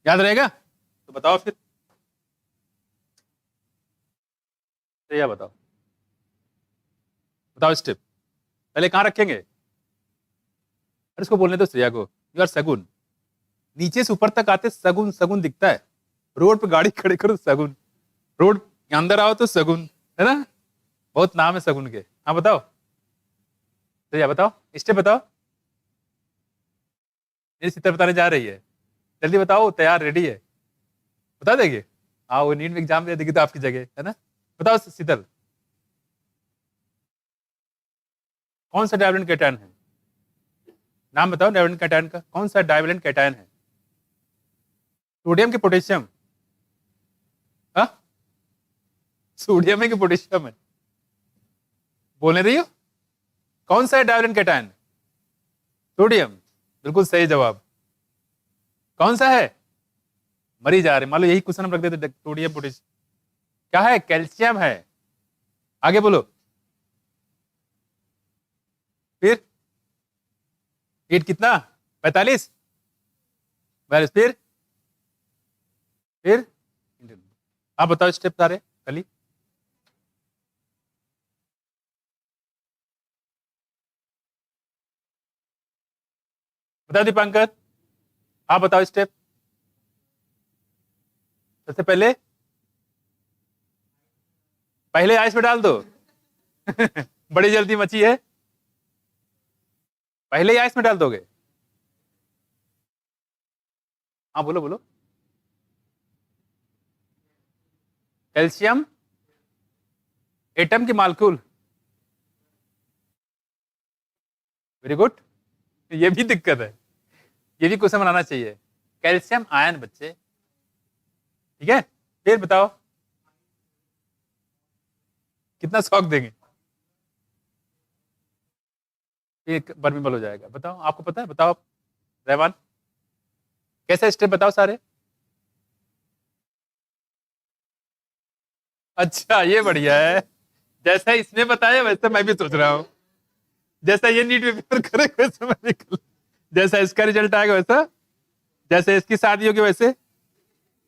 याद रहेगा तो बताओ फिर, श्रेया बताओ, बताओ स्टेप पहले कहाँ रखेंगे, अरे इसको बोलने दो श्रेया को, यू आर सगुन, नीचे से ऊपर तक आते सगुन सगुन दिखता है, रोड पे गाड़ी खड़े करो सगुन, रोड के अंदर आओ तो सगुन, है ना, बहुत नाम है सगुन के, हाँ बताओ श्रेया, बताओ स्टेप बताओ, मेरी सितर बताने जा रही है, जल्दी बताओ, तैयार रेडी है, बता देंगे, हाँ वो नीट में एग्जाम दे देगी तो आपकी जगह, है ना, बताओ शीतल, कौन सा डायवलेंट कैटायन है, नाम बताओ डायवलेंट कैटायन का, कौन सा डायवलेंट कैटायन है, सोडियम के पोटेशियम, हाँ सोडियम है कि पोटेशियम है, बोलने रही हो, कौन सा है डायवलेंट कैटायन, सोडियम, बिल्कुल सही जवाब, कौन सा है, मरी जा रहे, मान लो यही क्वेश्चन हम रख देते, सोडियम पोटेशियम, क्या है, कैल्शियम है, आगे बोलो, फिर हीट कितना, 45, फिर आप बताओ स्टेप सारे कली। बताओ दीपांकर, आप बताओ स्टेप। सबसे पहले पहले आइस में डाल दो। बड़ी जल्दी मची है, पहले ही आइस में डाल दोगे? हाँ बोलो बोलो। कैल्शियम एटम की मालिक्यूल, वेरी गुड। ये भी दिक्कत है, ये भी क्वेश्चन बनाना चाहिए। कैल्शियम आयन बच्चे, ठीक है। फिर बताओ कितना शौक देंगे, एक बर्मीबल हो जाएगा। बताओ आपको पता है, बताओ आप रहमान, कैसे स्टेप बताओ सारे। अच्छा ये बढ़िया है, जैसा इसने बताया वैसे मैं भी सोच रहा हूँ। जैसा ये नीट में पेपर करे वैसे मैं भी जैसा इसका रिजल्ट आएगा वैसा, जैसे इसकी शादी होगी वैसे,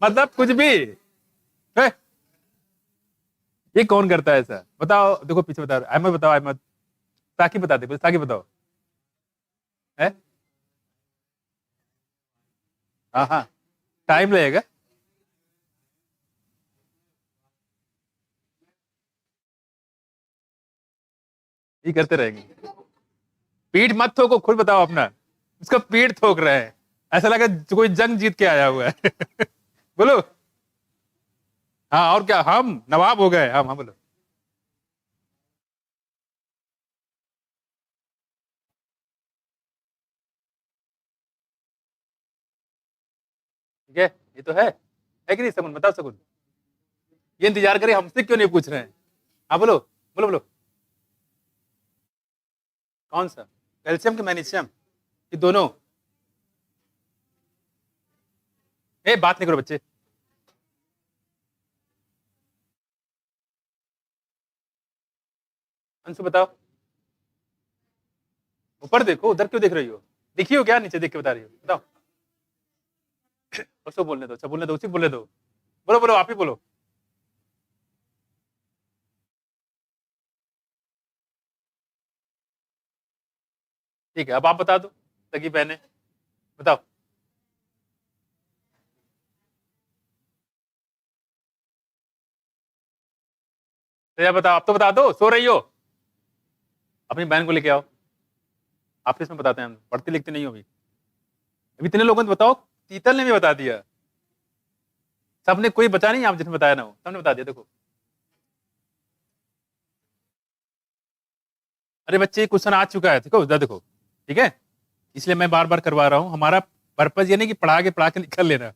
मतलब कुछ भी है? ये कौन करता है ऐसा, बताओ। देखो पीछे बताओ, अहमद बताओ, अहमद। साकिब बता दे कुछ, साकिब बताओ। है हाँ हाँ, टाइम लगेगा। ये करते रहेंगे। पीठ मत ठोको, खुद बताओ अपना। उसका पीठ ठोक रहे हैं, ऐसा लगा कोई जंग जीत के आया हुआ है। बोलो। हाँ और क्या, हम नवाब हो गए हम। हाँ बोलो। ठीक है, ये तो है कि नहीं सगुन, बताओ सगुन। ये इंतजार करे, हमसे क्यों नहीं पूछ रहे हैं? हाँ बोलो बोलो बोलो। कौन सा, कैल्शियम की मैग्नीशियम ये दोनों? ए बात नहीं करो बच्चे। अंशु बताओ। ऊपर देखो, उधर क्यों देख रही हो? दिखी हो क्या, नीचे देख के बता रही हो? बताओ। उसको बोलने दो, अच्छा बोलने दो, उसी को बोलने दो। बोलो बोलो, आप ही बोलो। ठीक है, अब आप बता दो, सगी बहने बताओ। तो बताओ, आप तो बता दो, सो रही हो? अपनी बहन को लेके आओ, आप इसमें बताते हैं, हम पढ़ती लिखती नहीं हो अभी। अभी इतने लोगों ने बताओ, तीतल ने भी बता दिया। सबने, कोई बचा नहीं आप जिसने बताया ना हो, सबने बता दिया। देखो अरे बच्चे, क्वेश्चन आ चुका है, देखो उधर देखो। ठीक है, इसलिए मैं बार बार करवा रहा हूँ। हमारा पर्पज ये नहीं कि पढ़ा के निकल लेना,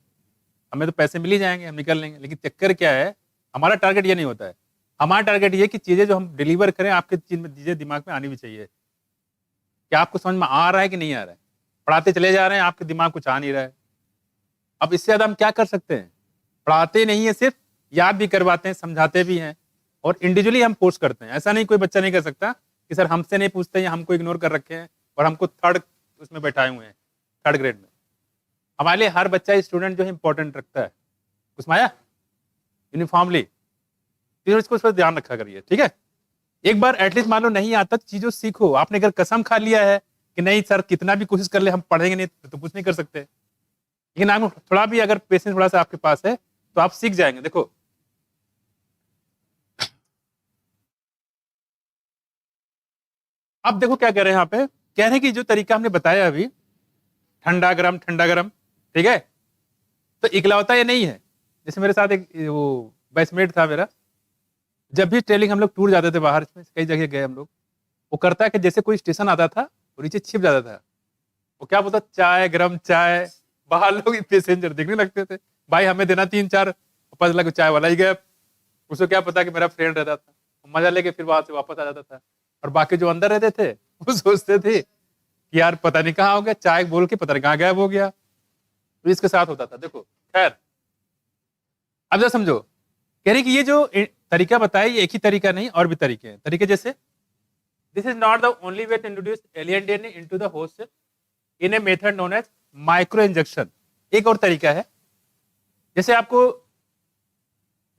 हमें तो पैसे मिल ही जाएंगे, हम निकल लेंगे। लेकिन चक्कर क्या है, हमारा टारगेट ये नहीं होता है। हमारा टारगेट ये कि चीजें जो हम डिलीवर करें आपके चीज में, चीजें दिमाग में आनी भी चाहिए। कि आपको समझ में आ रहा है कि नहीं आ रहा है। पढ़ाते चले जा रहे हैं, आपके दिमाग कुछ आ नहीं रहा है। अब इससे ज्यादा हम क्या कर सकते हैं? पढ़ाते नहीं है सिर्फ, याद भी करवाते हैं, समझाते भी हैं, और इंडिविजुअली हम फोर्स करते हैं। ऐसा नहीं कोई बच्चा नहीं कर सकता कि सर हमसे नहीं पूछते या हमको इग्नोर कर रखे हैं और हमको थर्ड उसमें बैठाए हुए हैं, थर्ड ग्रेड में। हमारे लिए हर बच्चा स्टूडेंट जो है इंपॉर्टेंट रखता है, उसमें आया यूनिफॉर्मली। तो इसको उस पर ध्यान रखा करिए, ठीक है। एक बार एटलीस्ट मान लो नहीं आता, चीजों सीखो। आपने अगर कसम खा लिया है कि नहीं सर कितना भी कोशिश कर ले हम पढ़ेंगे नहीं, तो कुछ नहीं कर सकते। लेकिन आप थोड़ा भी अगर पेशेंस थोड़ा सा आपके पास है तो आप सीख जाएंगे। देखो अब देखो क्या कह रहे हैं यहाँ पे, कह रहे हैं कि जो तरीका हमने बताया अभी, ठंडा गरम ठंडा गरम, ठीक है, तो इकलौता ये नहीं है। जैसे मेरे साथ एक वो बैचमेट था मेरा, जब भी ट्रेनिंग हम लोग टूर जाते थे बाहर, इसमें कई जगह गए हम लोग, वो करता है कि जैसे कोई स्टेशन आता था वो नीचे छिप जाता था। वो क्या बोलता, चाय गरम चाय। बाहर लोग पैसेंजर देखने लगते थे, भाई हमें देना 3-4, पता लगा चाय वाला ही गया। उसको क्या पता कि मेरा फ्रेंड रहता था, मजा लेके फिर वहां से वापस आ जाता था। और बाकी जो अंदर रहते थे वो सोचते थे कि यार पता नहीं कहाँ हो गया, चाय बोल के पता नहीं कहाँ गायब हो गया। तो इसके साथ होता था। देखो खैर, अब जरा समझो, कह रही कि ये जो तरीका बताया ये एक ही तरीका नहीं, और भी तरीके हैं। तरीके जैसे, this is not the only way to introduce alien DNA into the host cell in a method known as micro injection. एक और तरीका है, जैसे आपको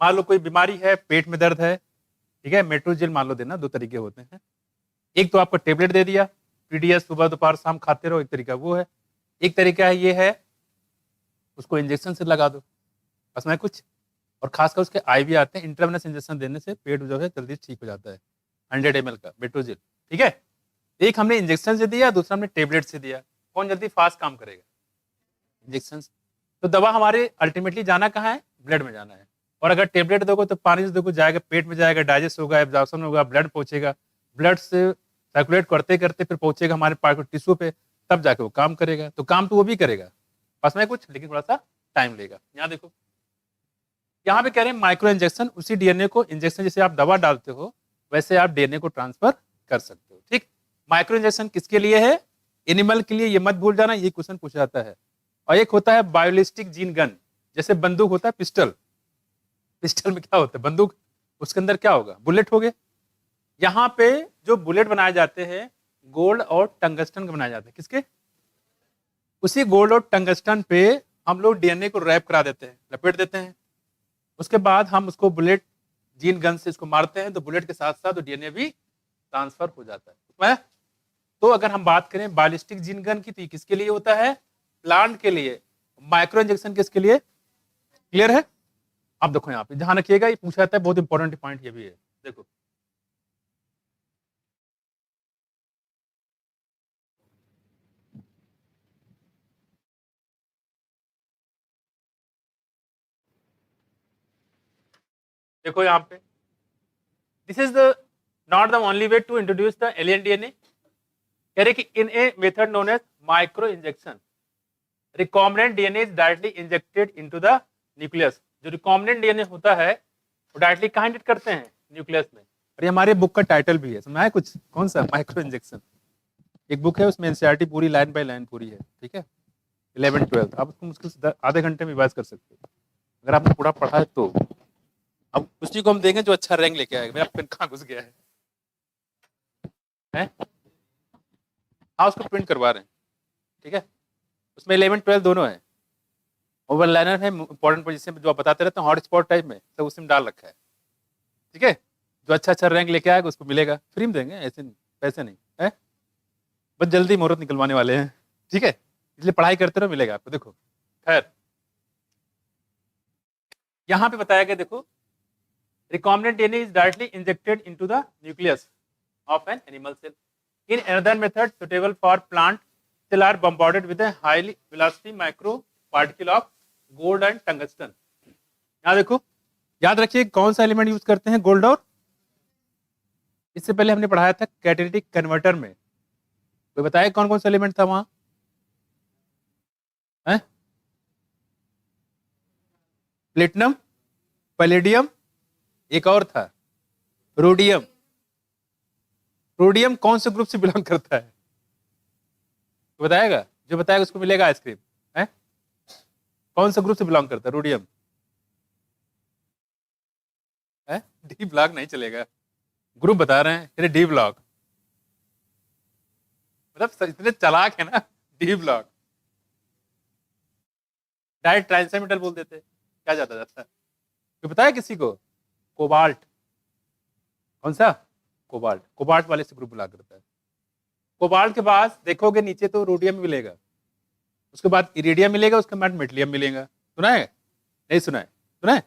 मान लो कोई बीमारी है, पेट में दर्द है, ठीक है, मेट्रोजिल मान लो देना। दो तरीके होते हैं, एक तो आपको टेबलेट दे दिया, पीडीएस सुबह दोपहर शाम खाते रहो, एक तरीका वो है। एक तरीका है ये है, उसको इंजेक्शन से लगा दो, बस मैं कुछ, और खासकर उसके आईवी आते हैं, इंट्रावेनस इंजेक्शन देने से पेट जो है जल्दी ठीक हो जाता है। 100 ml का बेटोजिल, ठीक है। एक हमने इंजेक्शन से दिया, दूसरा हमने टेबलेट से दिया, कौन जल्दी फास्ट काम करेगा? इंजेक्शन। तो दवा हमारे अल्टीमेटली जाना कहाँ है? ब्लड में जाना है। और अगर टेबलेट दोगे तो पानी से देखो जाएगा, पेट में जाएगा, डाइजेस्ट होगा, एब्जॉर्प्शन होगा, ब्लड पहुंचेगा, ब्लड से सर्कुलेट करते करते फिर पहुंचेगा हमारे पार्ट टिश्यू पे, तब जाके वो काम करेगा। तो काम तो वो भी करेगा, बस में कुछ, लेकिन थोड़ा सा टाइम लेगा। यहाँ देखो, यहाँ पे कह रहे हैं माइक्रो इंजेक्शन, उसी डीएनए को इंजेक्शन जैसे आप दवा डालते हो वैसे आप डीएनए को ट्रांसफर कर सकते हो, ठीक। माइक्रो इंजेक्शन किसके लिए है? एनिमल के लिए, ये मत भूल जाना, ये क्वेश्चन पूछा जाता है। और एक होता है बायोलिस्टिक जीन गन, जैसे बंदूक होता है पिस्टल, पिस्टल में क्या होता है? बंदूक, उसके अंदर क्या होगा? बुलेट हो गए। यहाँ पे जो बुलेट बनाए जाते हैं गोल्ड और टंगस्टन के बनाए जाते हैं, किसके? उसी गोल्ड और टंगस्टन पे हम लोग डीएनए को रैप करा देते हैं, लपेट देते हैं। उसके बाद हम उसको बुलेट जीन गन से इसको मारते हैं, तो बुलेट के साथ साथ डीएनए भी ट्रांसफर हो जाता है। तो अगर हम बात करें बायोलिस्टिक जीन गन की, तो ये किसके लिए होता है? प्लांट के लिए। माइक्रो इंजेक्शन किसके लिए? क्लियर है? अब देखो यहाँ पे ध्यान रखिएगा, ये पूछा जाता है, बहुत इंपॉर्टेंट पॉइंट ये भी है। देखो देखो यहाँ पे, this is the not the only way to introduce the alien DNA. कह रहे कि in a method known as micro injection recombinant DNA is directly injected into the nucleus. जो रिकॉम्बिनेंट डीएनए होता है वो डायरेक्टली कहाँ इंजेक्ट करते हैं? न्यूक्लियस में। और ये हमारे बुक का टाइटल भी है, समझा है कुछ? कौन सा? Micro injection. एक बुक है, उसमें एनसीईआरटी पूरी लाइन बाय लाइन पूरी है, ठीक है। 11th 12th आप उसको मुश्किल से आधे घंटे में रिवाइज कर सकते हो, अगर आपने पूरा पढ़ा है तो। अब उसी को हम देंगे जो अच्छा रैंक लेके आएगा। मेरा पेन कहाँ घुस गया है? हाँ, उसको प्रिंट करवा रहे हैं, ठीक है। उसमें 11th 12th दोनों है, ओवर लाइनर है, इंपॉर्टेंट पोजीशन जो आप बताते रहते हैं, हॉट स्पॉट टाइप में, सब उसमें डाल रखा है, ठीक है। जो अच्छा अच्छा रैंक लेके आएगा उसको मिलेगा, फ्री में देंगे, ऐसे नहीं, पैसे नहीं है, बस जल्दी मुहूर्त निकलवाने वाले हैं, ठीक है। इसलिए पढ़ाई करते रहो, मिलेगा आपको। देखो खैर, यहाँ पे बताया गया, देखो recombinant DNA is directly injected into the nucleus of an animal cell. In another method suitable for plant cell are bombarded with a highly velocity micro particle of gold and tungsten. यहाँ देखो, याद रखिए कौन सा element use करते हैं? Gold. और इससे पहले हमने पढ़ाया था कैटेलिटिक कन्वर्टर में, कोई बताया कौन कौन सा एलिमेंट था वहां? प्लेटिनम, पैलेडियम, एक और था रोडियम। रोडियम कौन से ग्रुप से बिलोंग करता है? तो बताएगा, जो बताएगा उसको मिलेगा आइसक्रीम, है? कौन सा ग्रुप से बिलोंग करता है रोडियम? है डी ब्लॉक नहीं चलेगा, ग्रुप बता रहे हैं, अरे डी ब्लॉक, मतलब इतने चालाक है ना, डी ब्लॉक। डायरेक्ट ट्रांसमिटर बोल देते, क्या जाता जाता है? तो बताया किसी को? कोबाल्ट। कौन सा? कोबाल्ट। कोबाल्ट वाले से ग्रुप बिलोंग करता है। कोबाल्ट के बाद देखोगे नीचे तो रोडियम मिलेगा, उसके बाद इरिडियम मिलेगा, उसके बाद मेटलियम मिलेगा। सुना है? नहीं सुना है? सुना है,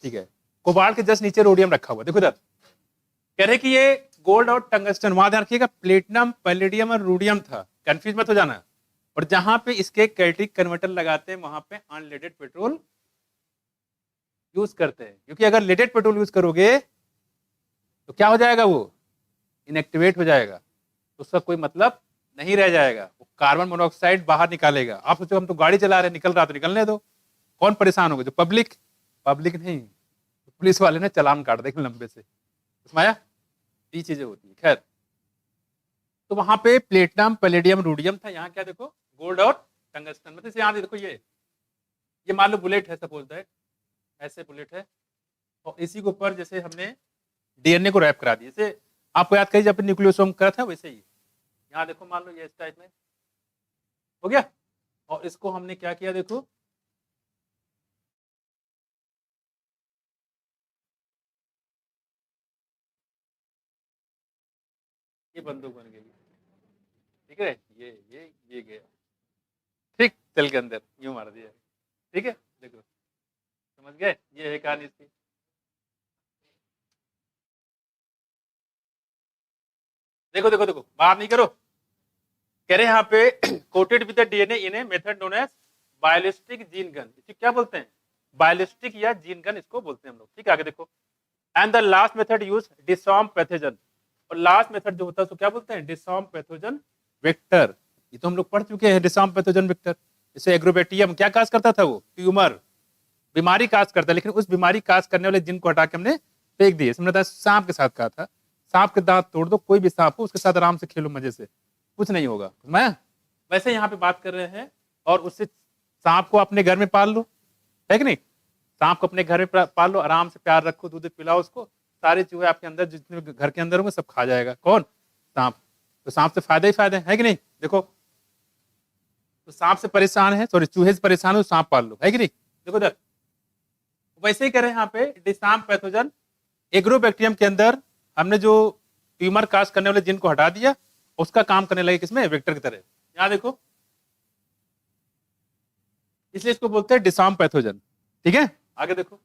ठीक है। कोबाल्ट के जस्ट नीचे रोडियम रखा हुआ, देखो इधर, कह रहे कि ये गोल्ड और टंगस्टन, वहां ध्यान रखिएगा प्लेटिनम पैलेडियम और रोडियम था, कंफ्यूज मत हो जाना। और जहां पे इसके कैटेलिटिक कन्वर्टर लगाते हैं वहां पे अनलेडेड पेट्रोल यूज करते हैं, क्योंकि अगर लेडेड पेट्रोल यूज करोगे तो क्या हो जाएगा? वो इनएक्टिवेट हो जाएगा, तो उसका कोई मतलब नहीं रह जाएगा, वो कार्बन मोनोऑक्साइड बाहर निकालेगा। आप सोचो हम तो गाड़ी चला रहे हैं, निकल रहा तो निकलने दो, कौन परेशान होगा? जो पब्लिक, पब्लिक नहीं, पुलिस वाले ने चालान काट देंगे लंबे से, उसमें आया, ये चीजें होती है। खैर, तो वहां पे प्लेटिनम पैलेडियम रोडियम था, यहाँ क्या देखो गोल्ड और टंगस्टन। मतलब यहाँ देखो, ये मान लो बुलेट है, सपोज दैट ऐसे बुलेट है, और इसी के ऊपर जैसे हमने डीएनए को रैप करा दिया, जैसे आपको याद करिए जब न्यूक्लियोसोम करा था वैसे ही, यहाँ देखो मान लो ये इस टाइप में हो गया, और इसको हमने क्या किया, देखो ये बंदूक बन गई, ठीक है, ये गया। सेल के अंदर यूं मार दिया, ठीक है। देखो समझ गए, ये है कहानी इसकी। देखो देखो देखो, बात नहीं करो, कह रहे हैं यहाँ पे coated with the DNA in a method known as biolistic gene gun, इसे क्या बोलते हैं, बायोलिस्टिक या जीन गन इसको बोलते हैं हम लोग, ठीक है। आगे देखो, and the last method use disarm pathogen, और लास्ट मेथड जो होता है उसको क्या बोलते हैं, डिसॉर्म पैथोजन वेक्टर। ये तो हम लोग पढ़ चुके हैं, डिसॉर्म पैथोजन वेक्टर। इसे एग्रोबैक्टीरियम क्या काज करता था, वो ट्यूमर बीमारी काज करता है, लेकिन उस बीमारी काज करने वाले जिन को हटा के हमने फेंक दिए। हमने सांप के साथ कहा था, सांप के दांत तोड़ दो, कोई भी सांप हो उसके साथ आराम से खेलो मजे से, कुछ नहीं होगा। मैं वैसे यहाँ पे बात कर रहे हैं, और उससे सांप को अपने घर में पाल लो, है कि नहीं, सांप को अपने घर में पाल लो, आराम से प्यार रखो, दूध पिलाओ उसको, सारे चूहे आपके अंदर जितने घर के अंदर होंगे सब खा जाएगा। कौन, सांप। तो सांप से फायदे ही फायदे है कि नहीं। देखो, तो सांप से परेशान है, सॉरी चूहे से परेशान हो, सांप पाल लो, है कि नहीं। देखो इधर वैसे ही करें, यहाँ पे डिसॉर्म पैथोजन एग्रोबैक्टीरियम के अंदर हमने जो ट्यूमर काज करने वाले जिन को हटा दिया, उसका काम करने लगे किसमें, वेक्टर की तरह। यहां देखो, इसलिए इसको बोलते हैं डिसॉर्म पैथोजन, ठीक है। आगे देखो,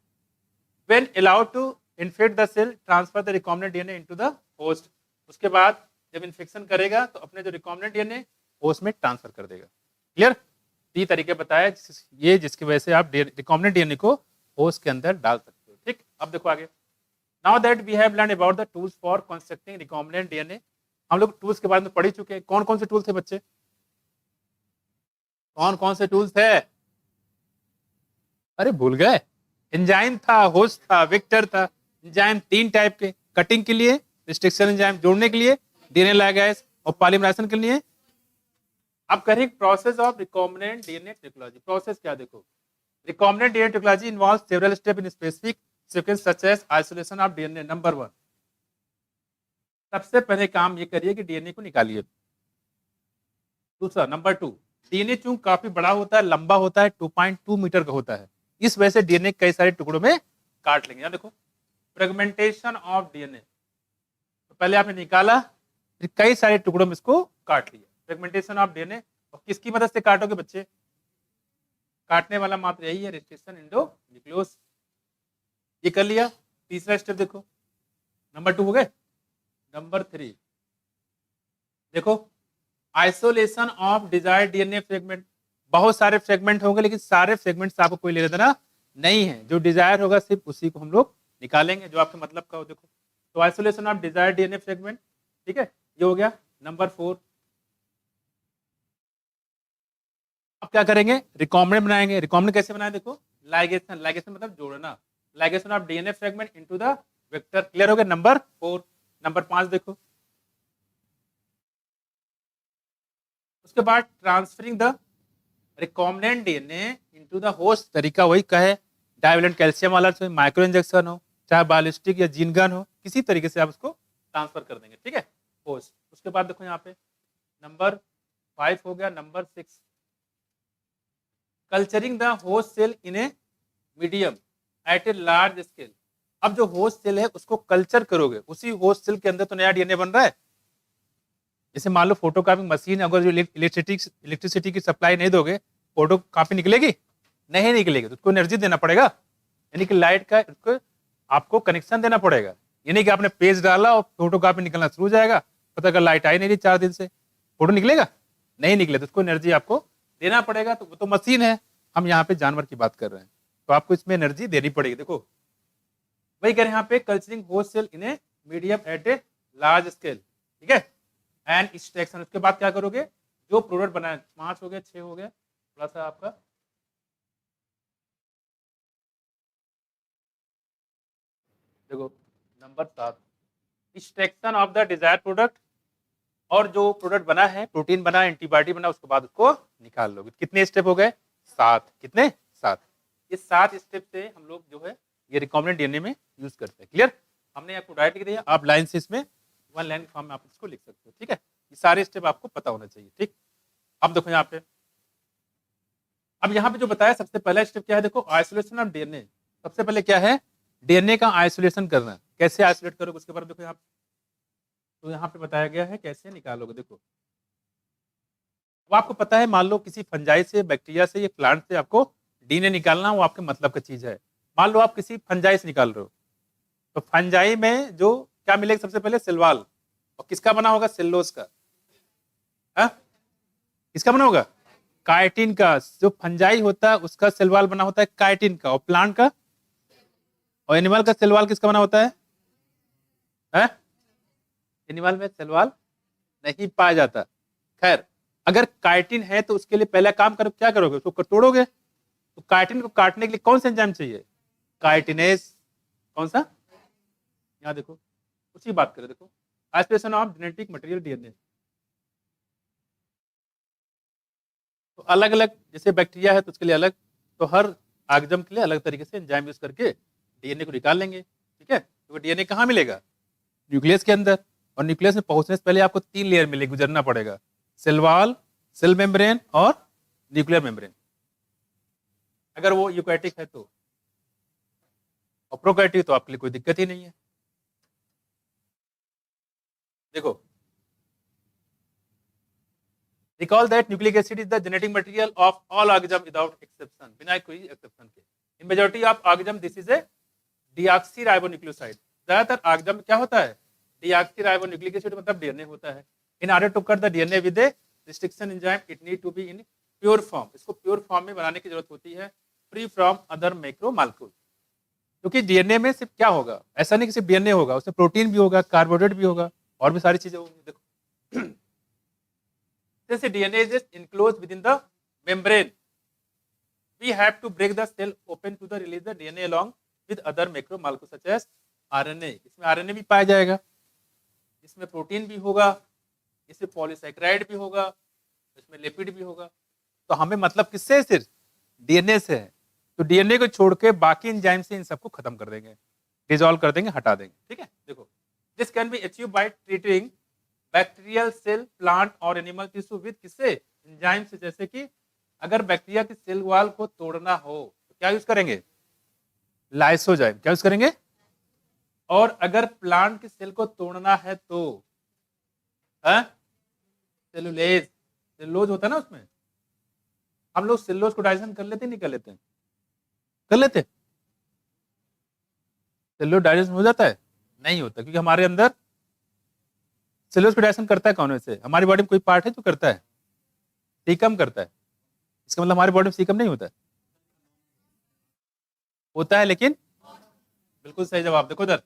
when allowed to infect the cell transfer the recombinant DNA into the host, उसके बाद जब इन्फेक्शन करेगा तो अपने जो रिकॉम्बिनेंट डीएनए होस्ट में ट्रांसफर कर देगा। क्लियर, ये तरीके बताया ये, जिसकी वजह से आप रिकॉम्बिनेंट डीएनए को होस्ट के अंदर डाल सकते हो, ठीक। अब देखो आगे, now that we have learn about the tools for constructing recombinant DNA, हम लोग टूल्स के बारे में पढ़ ही चुके हैं। कौन कौन से टूल्स थे बच्चे, कौन कौन से टूल्स थे, अरे भूल गए। एंजाइम था, होस्ट था, वेक्टर था। एंजाइम 3 टाइप के, कटिंग के लिए, रिस्ट्रिक्शन एंजाइम जोड़ने के लिए, डीएनए लिगेज, और पॉलीमराइजेशन के लिए। अब करें process of recombinant DNA technology. Process क्या, देखो, recombinant DNA technology involves several step in specific sequence such as isolation of DNA. Number 1, सबसे पहले काम ये करिए कि डीएनए को निकालिए। दूसरा, नंबर 2, डीएनए चूंकि काफी बड़ा होता है, लंबा होता है, 2.2 मीटर का होता है, इस वजह से डीएनए कई सारे टुकड़ों में काट लेंगे। यहाँ देखो, फ्रेगमेंटेशन ऑफ डीएनए, तो पहले आपने निकाला, फिर कई सारे टुकड़ों में इसको काट लिया। फ्रेगमेंटेशन ऑफ डीएनए, और किसकी मदद से काटोगे बच्चे, काटने वाला मात्र यही है, रिस्ट्रिक्शन एंडोन्यूक्लियोस। ये कर लिया। तीसरा स्टेप देखो, नंबर 2 हो गए। नंबर 3 देखो, isolation of desired DNA fragment. बहुत सारे फ्रेगमेंट होंगे, लेकिन सारे फ्रेगमेंट्स आपको कोई ले लेना नहीं है, जो डिजायर होगा सिर्फ उसी को हम लोग निकालेंगे, जो आपके मतलब का हो। देखो, तो isolation of desired DNA fragment, ठीक है, ये हो गया। नंबर 4, अब क्या करेंगे, रिकॉम्बिनेंट बनाएंगे। रिकॉम्बिनेंट कैसे बनाए, देखो, लाइगेशन, लाइगेशन मतलब जोड़ना, ligation of DNA fragment into the vector. Clear हो गया, नंबर 4। नंबर 5 देखो, उसके बाद transferring the recombinant DNA into the host. तरीका वही का है, डाइवेलेंट कैल्शियम वाला, माइक्रो इंजेक्शन हो, चाहे बायोलिस्टिक या जीन गन हो, किसी तरीके से आप उसको ट्रांसफर कर देंगे, ठीक है, होस्ट। उसके बाद देखो यहाँ पे नंबर 5 हो गया। Number 6, culturing the host cell in a medium at a large scale. अब जो होस्ट सेल है उसको कल्चर करोगे, उसी होस्ट सेल के अंदर तो नया डीएनए बन रहा है। जैसे मान लो फोटोकॉपी मशीन, अगर जो इलेक्ट्रिसिटी की सप्लाई नहीं दोगे, फोटो कॉपी निकलेगी नहीं निकलेगी, तो उसको एनर्जी देना पड़ेगा, यानी कि लाइट का उसको आपको कनेक्शन देना पड़ेगा। यानी कि आपने पेज डाला और फोटो कॉपी निकलना शुरू हो जाएगा, पता अगर लाइट आई नहीं रही 4 दिन से, फोटो निकलेगा नहीं निकले, तो उसको एनर्जी आपको देना पड़ेगा। तो वो तो मशीन है, हम यहाँ पे जानवर की बात कर रहे हैं, तो आपको इसमें एनर्जी देनी पड़ेगी। देखो वही करें यहाँ पे, culturing host cell in a medium at a large scale, ठीक है, एंड एक्सट्रैक्शन। उसके बाद क्या करोगे, जो प्रोडक्ट बनाए, 5 हो गए, 6 हो गए, थोड़ा सा आपका देखो, number 7, extraction of the desire product. और जो प्रोडक्ट बना है, प्रोटीन बना, एंटीबॉडी बना, उसके बाद उसको निकाल लोगे। कितने स्टेप हो गए, 7। कितने, 7। इस 7 स्टेप से हम लोग जो है ये रिकॉम्बिनेंट डीएनए में यूज करते हैं। क्लियर, हमने आपको डायरेक्ट लिख दिया, आप लाइन से इसमें 1 लाइन फॉर्म में आप इसको लिख सकते हो, ठीक है। ये सारे स्टेप आपको पता होना चाहिए, ठीक। अब देखो यहाँ पे, अब यहाँ पे जो बताया सबसे पहला स्टेप क्या है, देखो, आइसोलेशन ऑफ डीएनए। सबसे पहले क्या है, डीएनए का आइसोलेशन करना। कैसे आइसोलेट करोगे, उसके बारे में देखो यहाँ, तो यहाँ पे बताया गया है कैसे निकालोगे। देखो, अब आपको पता है, मान लो किसी फंजाई से, बैक्टीरिया से, या प्लांट से आपको डीएनए निकालना, वो आपके मतलब का चीज है। मान लो आप किसी फंजाई से निकाल रहे हो, तो फंजाई में जो क्या मिलेगा, सबसे पहले सेलवाल, और किसका बना होगा, सेल्लोज का। हाँ? किसका बना होगा, काइटिन का। जो फंजाई होता है उसका सेलवाल बना होता है काइटिन का, और प्लांट का और एनिमल का सेलवाल किसका बना होता है? हैं? एनिमल में सेलवाल नहीं पाया जाता। खैर, अगर काइटिन है तो उसके लिए पहला काम करो, क्या करोगे, उसको तोड़ोगे। तो काइटिन को काटने के लिए कौन सा एंजाइम चाहिए, काइटिनेस। कौन सा, यहाँ देखो, उसी बात करें, देखो, aspiration of genetic material DNA. तो अलग अलग, जैसे बैक्टीरिया है तो उसके लिए अलग, तो हर ऑर्गेनिज्म के लिए अलग तरीके से एंजाइम यूज करके डीएनए को निकाल लेंगे। ठीक है, तो डीएनए कहाँ मिलेगा, न्यूक्लियस के अंदर। और न्यूक्लियस में पहुंचने से पहले आपको 3 लेयर मिले गुजरना पड़ेगा, सेल वॉल, सेल मेम्ब्रेन और न्यूक्लियर मेम्ब्रेन, अगर वो यूकैरियोटिक है तो। और प्रोकैरियोटिक तो आपके लिए कोई दिक्कत ही नहीं है। देखो, recall that nucleic acid is the genetic material of all organisms without exception, बिना कोई एक्सेप्शन के। in majority of organisms this is a deoxyribonucleoside। ज्यादातर ऑर्गेनिज्म में क्या होता है, डीऑक्सीराइबोन्यूक्लिक एसिड, मतलब डीएनए होता है। In order to cut the DNA with a restriction enzyme it need to be in pure form. इसको प्योर फॉर्म में बनाने की जरूरत होती है, free from other macro molecule. क्योंकि डीएनए में सिर्फ क्या होगा, ऐसा नहीं कि सिर्फ डीएनए होगा, उसमें प्रोटीन भी होगा, कार्बोहाइड्रेट भी होगा, और भी सारी चीजें होंगी। देखो, since DNA is enclosed within the membrane, we have to break the cell open to the release the DNA along with other macromolecules such as RNA। इसमें RNA भी पाया जाएगा, इसमें प्रोटीन भी होगा, इसमें पॉलीसैकेराइड भी होगा, इसमें लिपिड भी होगा। तो हमें मतलब किससे, सिर्फ डीएनए से है। तो डीएनए को छोड़ के बाकी एंजाइम से इन सबको खत्म कर देंगे, डिसॉल्व कर देंगे, हटा देंगे। ठीक है, देखो, this can be achieve by treating bacterial cell, plant और एनिमल टिश्यू विद किससे, एंजाइम से। जैसे कि अगर बैक्टीरिया की सेल वॉल को तोड़ना हो तो क्या यूज करेंगे, लाइसोजाइम। क्या यूज करेंगे, और अगर प्लांट की सेल को तोड़ना है तो सेलुलेज, सेलुलोज होता है ना उसमें। हम लोग सेलुलोज को डाइजेशन कर लेते, नहीं कर लेते, कर लेते, सेलुलोज डाइजेशन हो जाता है, नहीं होता, क्योंकि हमारे अंदर सेलुलोज को डाइजेशन करता है कौन से, हमारी बॉडी में कोई पार्ट है जो करता है, सीकम करता है। इसका मतलब हमारी बॉडी में सीकम नहीं होता है, होता है लेकिन। बिल्कुल सही जवाब। देखो इधर,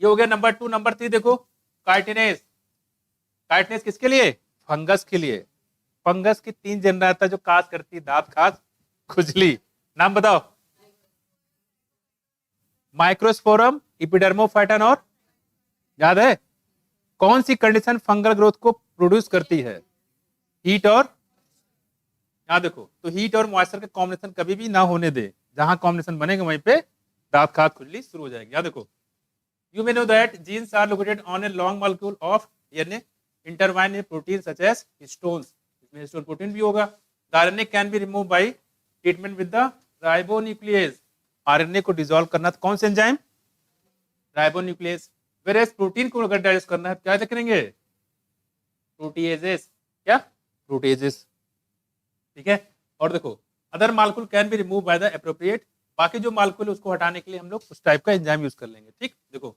ये हो गया नंबर 2। नंबर 3 देखो, काइटिनेस। काइटिनेस किसके लिए, फंगस के लिए। फंगस की 3 जनरेटर जो काज करती है, दांत, खाज, खुजली। नाम बताओ, माइक्रोस्पोरम, इपिडर्मोफाइटन, और याद है कौन सी कंडीशन फंगल ग्रोथ को प्रोड्यूस करती है, हीट और, यहां देखो, तो हीट और मॉइस्चर का कॉम्बिनेशन कभी भी ना होने दे। जहां कॉम्बिनेशन बनेगा वहीं पे दांत, खाज, खुजली शुरू हो जाएगी। यहां देखो, you may know that genes are located on a long molecule of DNA intertwined in proteins such as histones। इसमें हिस्टोन प्रोटीन भी होगा। The RNA can be removed by treatment with the ribonuclease। RNA को dissolve करना तो कौन से enzyme, ribonuclease. वेरेस protein को अगर डाइजेस्ट करना है क्या करेंगे, प्रोटीएजेस। क्या, प्रोटीएजेस। ठीक है, और देखो, other molecule can be remove by the appropriate. बाकी जो मालिक्यूल है उसको हटाने के लिए हम लोग उस टाइप का एंजाइम यूज कर लेंगे। ठीक, देखो,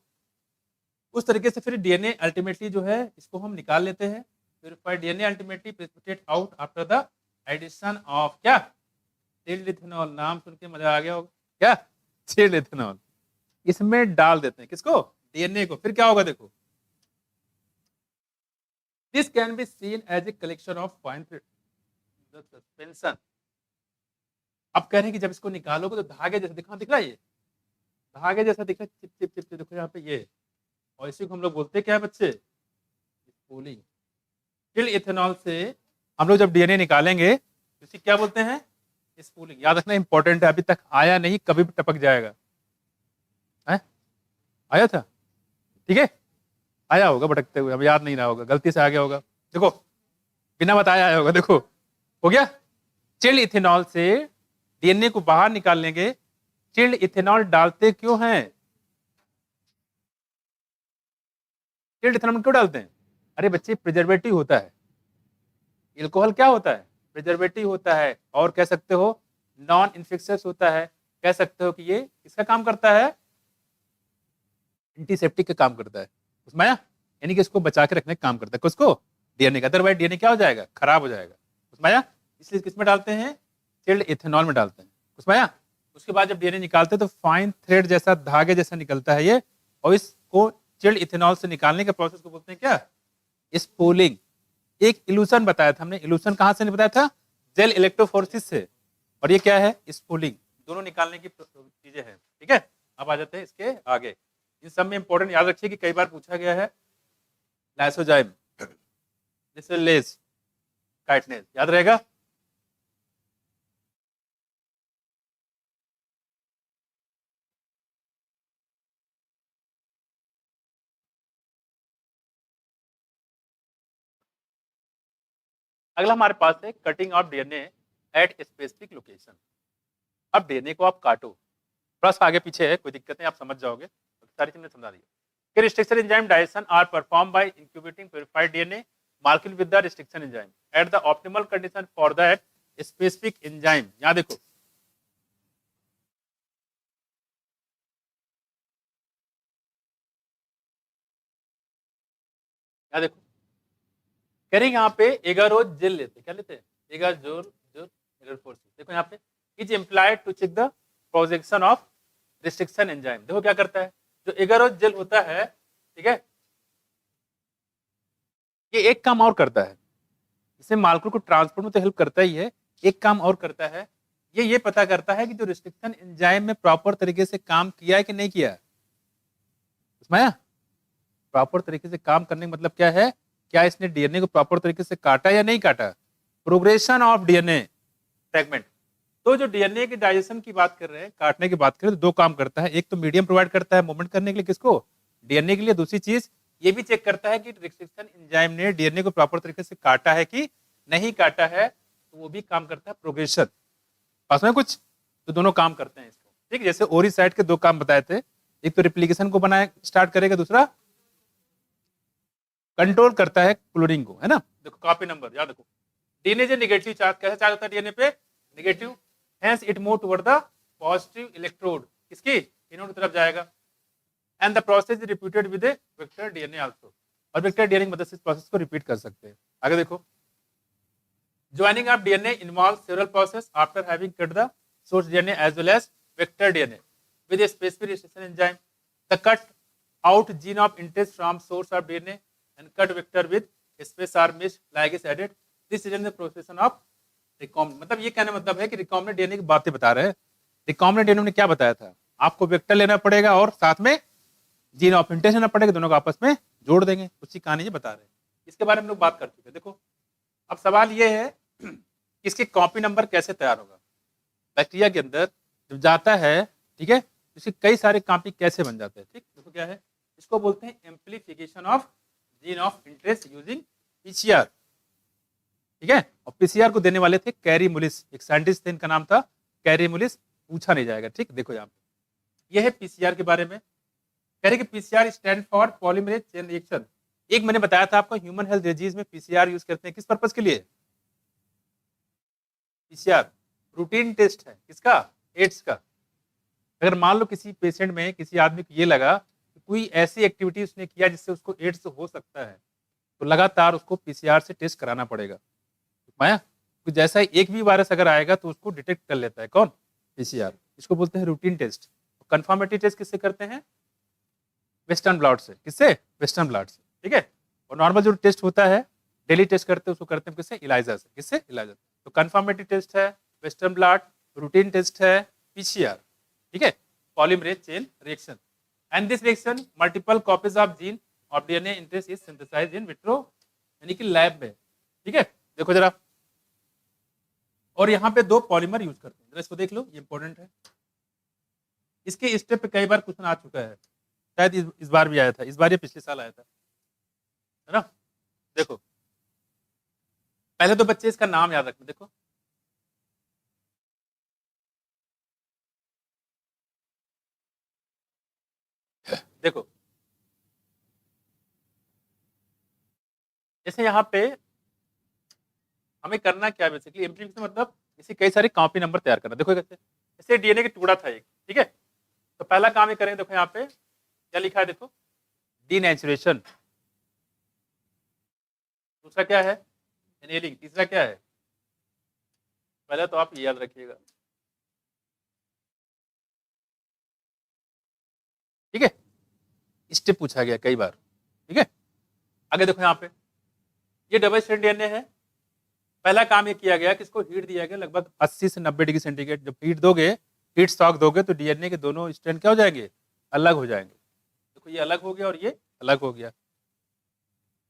उस तरीके से फिर डीएनए अल्टीमेटली जो है इसको हम निकाल लेते हैं। Purified DNA ultimately precipitate out after the addition of क्या, चिल्ड इथेनॉल। नाम सुन के मजा आ गया होगा, क्या, चिल्ड इथेनॉल। इसमें डाल देते हैं किसको, डीएनए को। फिर क्या होगा, देखो, this can be seen as a collection of fine suspension. अब कह रहे हैं कि जब इसको निकालोगे तो धागे जैसा दिख रहा है, ये धागे जैसा दिख रहा है, चिप चिप चिप चिप, देखो यहाँ पे ये। और इसी को हम लोग बोलते हैं क्या है बच्चे, स्पूलिंग। चिल्ड इथेनॉल से हम लोग जब डीएनए निकालेंगे तो इसी क्या बोलते हैं, स्पूलिंग। याद रखना इंपॉर्टेंट है, अभी तक आया नहीं, कभी भी टपक जाएगा। है? आया था, ठीक है, आया होगा भटकते हुए, अब याद नहीं रहा होगा, गलती से आ गया होगा। देखो, बिना बताया आया होगा। देखो, हो गया। चिल्ड इथेनॉल से डीएनए को बाहर निकाल लेंगे। चिल्ड इथेनॉल डालते क्यों हैं, चिल्ड इथेनॉल क्यों डालते हैं, अरे बच्चे प्रिजर्वेटिव होता है। एल्कोहल क्या होता है? प्रिजर्वेटिव होता है, और कह सकते हो नॉन इन्फेक्शियस होता है, कह सकते हो कि ये किसका काम करता है? एंटीसेप्टिक का काम करता है, उसमें यानी कि इसको बचा के रखने का काम करता है, किसको? डीएनए का। अदरवाइज डीएनए क्या हो जाएगा? खराब हो जाएगा, उसमें इसलिए किस में डालते हैं? चिल्ड इथेनॉल में डालते हैं, उसमें उसके बाद जब डीएनए निकालते हैं तो फाइन थ्रेड जैसा, धागे जैसा निकलता है ये, और इसको चिल्ड इथेनॉल से निकालने के प्रोसेस को बोलते हैं क्या? स्पूलिंग। एक इल्यूशन बताया था हमने, इल्यूशन कहां से बताया था? जेल इलेक्ट्रोफोरेसिस से। और ये क्या है? स्पूलिंग। दोनों निकालने की चीजें हैं, ठीक है। अब आ जाते हैं इसके आगे। इन सब में इंपॉर्टेंट याद रखिए कि कई बार पूछा गया है लाइसोजाइम, लेस, काइटनेस, याद रहेगा। अगला हमारे पास है cutting of DNA at specific location. अब डीएनए को आप काटो, थोड़ा सा आगे पीछे है, कोई दिक्कत नहीं, आप समझ जाओगे, तो सारी चीजें समझा दी। Restriction enzyme digestion are performed by incubating purified DNA molecule with the restriction enzyme at the optimal condition for that specific enzyme. यहां देखो, यहां देखो, करें यहाँ पे एगारोज जेल लेते, क्या लेते हैं? एगाजोल जो एगारोफोर्सिस। देखो यहाँ पे is employed to check the projection of restriction enzyme. देखो क्या करता है, जो एगारोज जेल होता है, ठीक है, ये एक काम और करता है, इसे मालिक्यूल को ट्रांसपोर्ट में तो हेल्प करता ही है, एक काम और करता है, ये पता करता है कि जो रिस्ट्रिक्शन एंजाइम में प्रॉपर तरीके से काम किया है कि नहीं किया है। उसमें प्रॉपर तरीके से काम करने का मतलब क्या है? क्या इसने डीएनए को प्रॉपर तरीके से काटा या नहीं काटा? Progression of DNA fragment. तो जो डीएनए के डाइजेशन की बात कर रहे हैं, काटने की बात करें, तो दो काम करता है। एक तो मीडियम प्रोवाइड करता है मूवमेंट करने के लिए, किसको? डीएनए के लिए। दूसरी चीज ये भी चेक करता है कि रिस्ट्रिक्शन एंजाइम ने डीएनए को प्रॉपर तरीके से काटा है कि नहीं काटा है, तो वो भी काम करता है प्रोग्रेशन। पास में कुछ, तो दोनों काम करते हैं इसको, ठीक है। जैसे ओरिसाइड के दो काम बताए थे, एक तो रिप्लिकेशन को बनाए स्टार्ट करेगा, दूसरा कंट्रोल करता है क्लोरिंग को, है ना। देखो कॉपी नंबर याद रखो, डीएनए जो नेगेटिव चार्ज, कैसे चार्ज होता है डीएनए पे? Negative, hence it move toward the positive electrode, किसकी? इनोड की तरफ जाएगा। And the process is repeated with vector DNA also. और वेक्टर डीएनए की मदद से इस प्रोसेस को रिपीट कर सकते हैं। आगे देखो, joining of DNA involve several process after having cut the source DNA as well as vector DNA with a specific restriction enzyme. The cut out gene of interest from source of DNA and cut vector with space are missed ligase added. This is the process of recombinant. मतलब ये कहने मतलब है कि recombinant DNA की बातें बता रहे हैं। रिकॉम्बिनेंट डीएनए ने क्या बताया था? आपको वेक्टर लेना पड़ेगा और साथ में जीन ऑफ इंटरेस्ट लेना पड़ेगा, दोनों को आपस में जोड़ देंगे, उसी कहानी ये बता रहे हैं। इसके बारे में लोग बात कर चुके हैं। देखो अब सवाल ये है इसके कॉपी नंबर कैसे तैयार होगा? बैक्टीरिया के अंदर जब जाता है, ठीक है, इसके कई सारे कॉपी कैसे बन जाते हैं, ठीक। देखो क्या है, इसको बोलते हैं amplification of gene of interest using PCR, ठीक है। और पीसीआर को देने वाले थे कैरी मुलिस, एक साइंटिस्ट थे, इनका नाम था कैरी मुलिस, पूछा नहीं जाएगा, ठीक। देखो यहाँ पे ये है पीसीआर के बारे में, कह रहे कि PCR stand for polymerase chain reaction. एक मैंने बताया था आपको, ह्यूमन हेल्थ डिजीज में पीसीआर यूज करते हैं, किस पर्पज के लिए? पीसीआर रूटीन टेस्ट है, किसका? एड्स का। अगर मान लो किसी पेशेंट में, किसी आदमी को ये लगा कि कोई ऐसी एक्टिविटी उसने किया जिससे उसको एड्स हो सकता है, तो लगातार उसको पीसीआर से टेस्ट कराना पड़ेगा। माया, तो जैसा ही एक भी वायरस अगर आएगा तो उसको डिटेक्ट कर लेता है, कौन? पीसीआर। इसको बोलते हैं रूटीन टेस्ट। कंफर्मेटरी टेस्ट किससे करते हैं? वेस्टर्न ब्लॉट से। किससे? वेस्टर्न ब्लॉट से, ठीक है। और नॉर्मल जो टेस्ट होता है, डेली टेस्ट करते हैं, उसको करते हैं किससे? इलाइजा से। किससे? इलाइजा। तो कंफर्मेटरी टेस्ट है वेस्टर्न ब्लॉट, रूटीन टेस्ट है पीसीआर, ठीक है, polymerase chain reaction. And this reaction multiple copies of gene of DNA interest is synthesised in vitro, यानी कि लैब में, ठीक है। देखो जरा, और यहाँ पे दो पॉलीमर यूज करते हैं, जरा इसको देख लो, ये इंपॉर्टेंट है। इसके स्टेप पे कई बार क्वेश्चन आ चुका है, शायद इस बार भी आया था, इस बार या पिछले साल आया था, है ना। देखो पहले तो बच्चे इसका नाम याद रखना। देखो देखो जैसे यहाँ पे हमें करना क्या है बेसिकली, एम्प्लीफिकेशन मतलब इसे कई सारे कॉपी नंबर तैयार करना। देखो कैसे, जैसे डीएनए का टुकड़ा था एक, ठीक है, तो पहला काम ये करेंगे, देखो यहाँ पे क्या लिखा है, देखो डीनेचुरेशन, दूसरा क्या है एनेलिंग, तीसरा क्या है, पहले तो आप ये याद रखिएगा, ठीक है, स्टेप पूछा गया कई बार, ठीक है। आगे देखो यहाँ पे ये डबल स्ट्रैंड डीएनए है, पहला काम ये किया गया कि इसको हीट दिया गया लगभग 80 से 90 डिग्री सेंटीग्रेड। जब हीट दोगे, हीट शॉक दोगे तो डीएनए के दोनों स्ट्रैंड क्या हो जाएंगे, अलग हो जाएंगे। देखो ये अलग हो गया और ये अलग हो गया।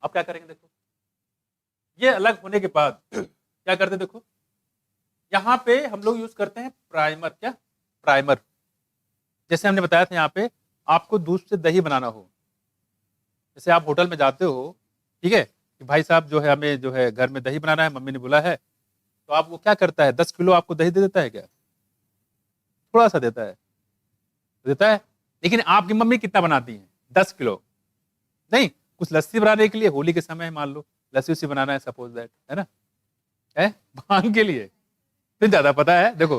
अब क्या करेंगे, देखो ये अलग होने के बाद क्या करते हैं, देखो यहाँ पे हम लोग यूज करते हैं प्राइमर। क्या प्राइमर, जैसे हमने बताया था यहाँ पे आपको दूध से दही बनाना हो, जैसे आप होटल में जाते हो, ठीक है, कि भाई साहब जो है हमें जो है घर में दही बनाना है, मम्मी ने बोला है, तो आप वो क्या करता है, 10 किलो आपको दही दे देता है क्या, थोड़ा सा देता है, देता है। लेकिन आपकी मम्मी कितना बनाती है, 10 किलो। नहीं, कुछ लस्सी बनाने के लिए होली के समय मान लो लस्सी उसी बनाना है, सपोज दैट, है ना, है भांग के लिए फिर ज्यादा पता है। देखो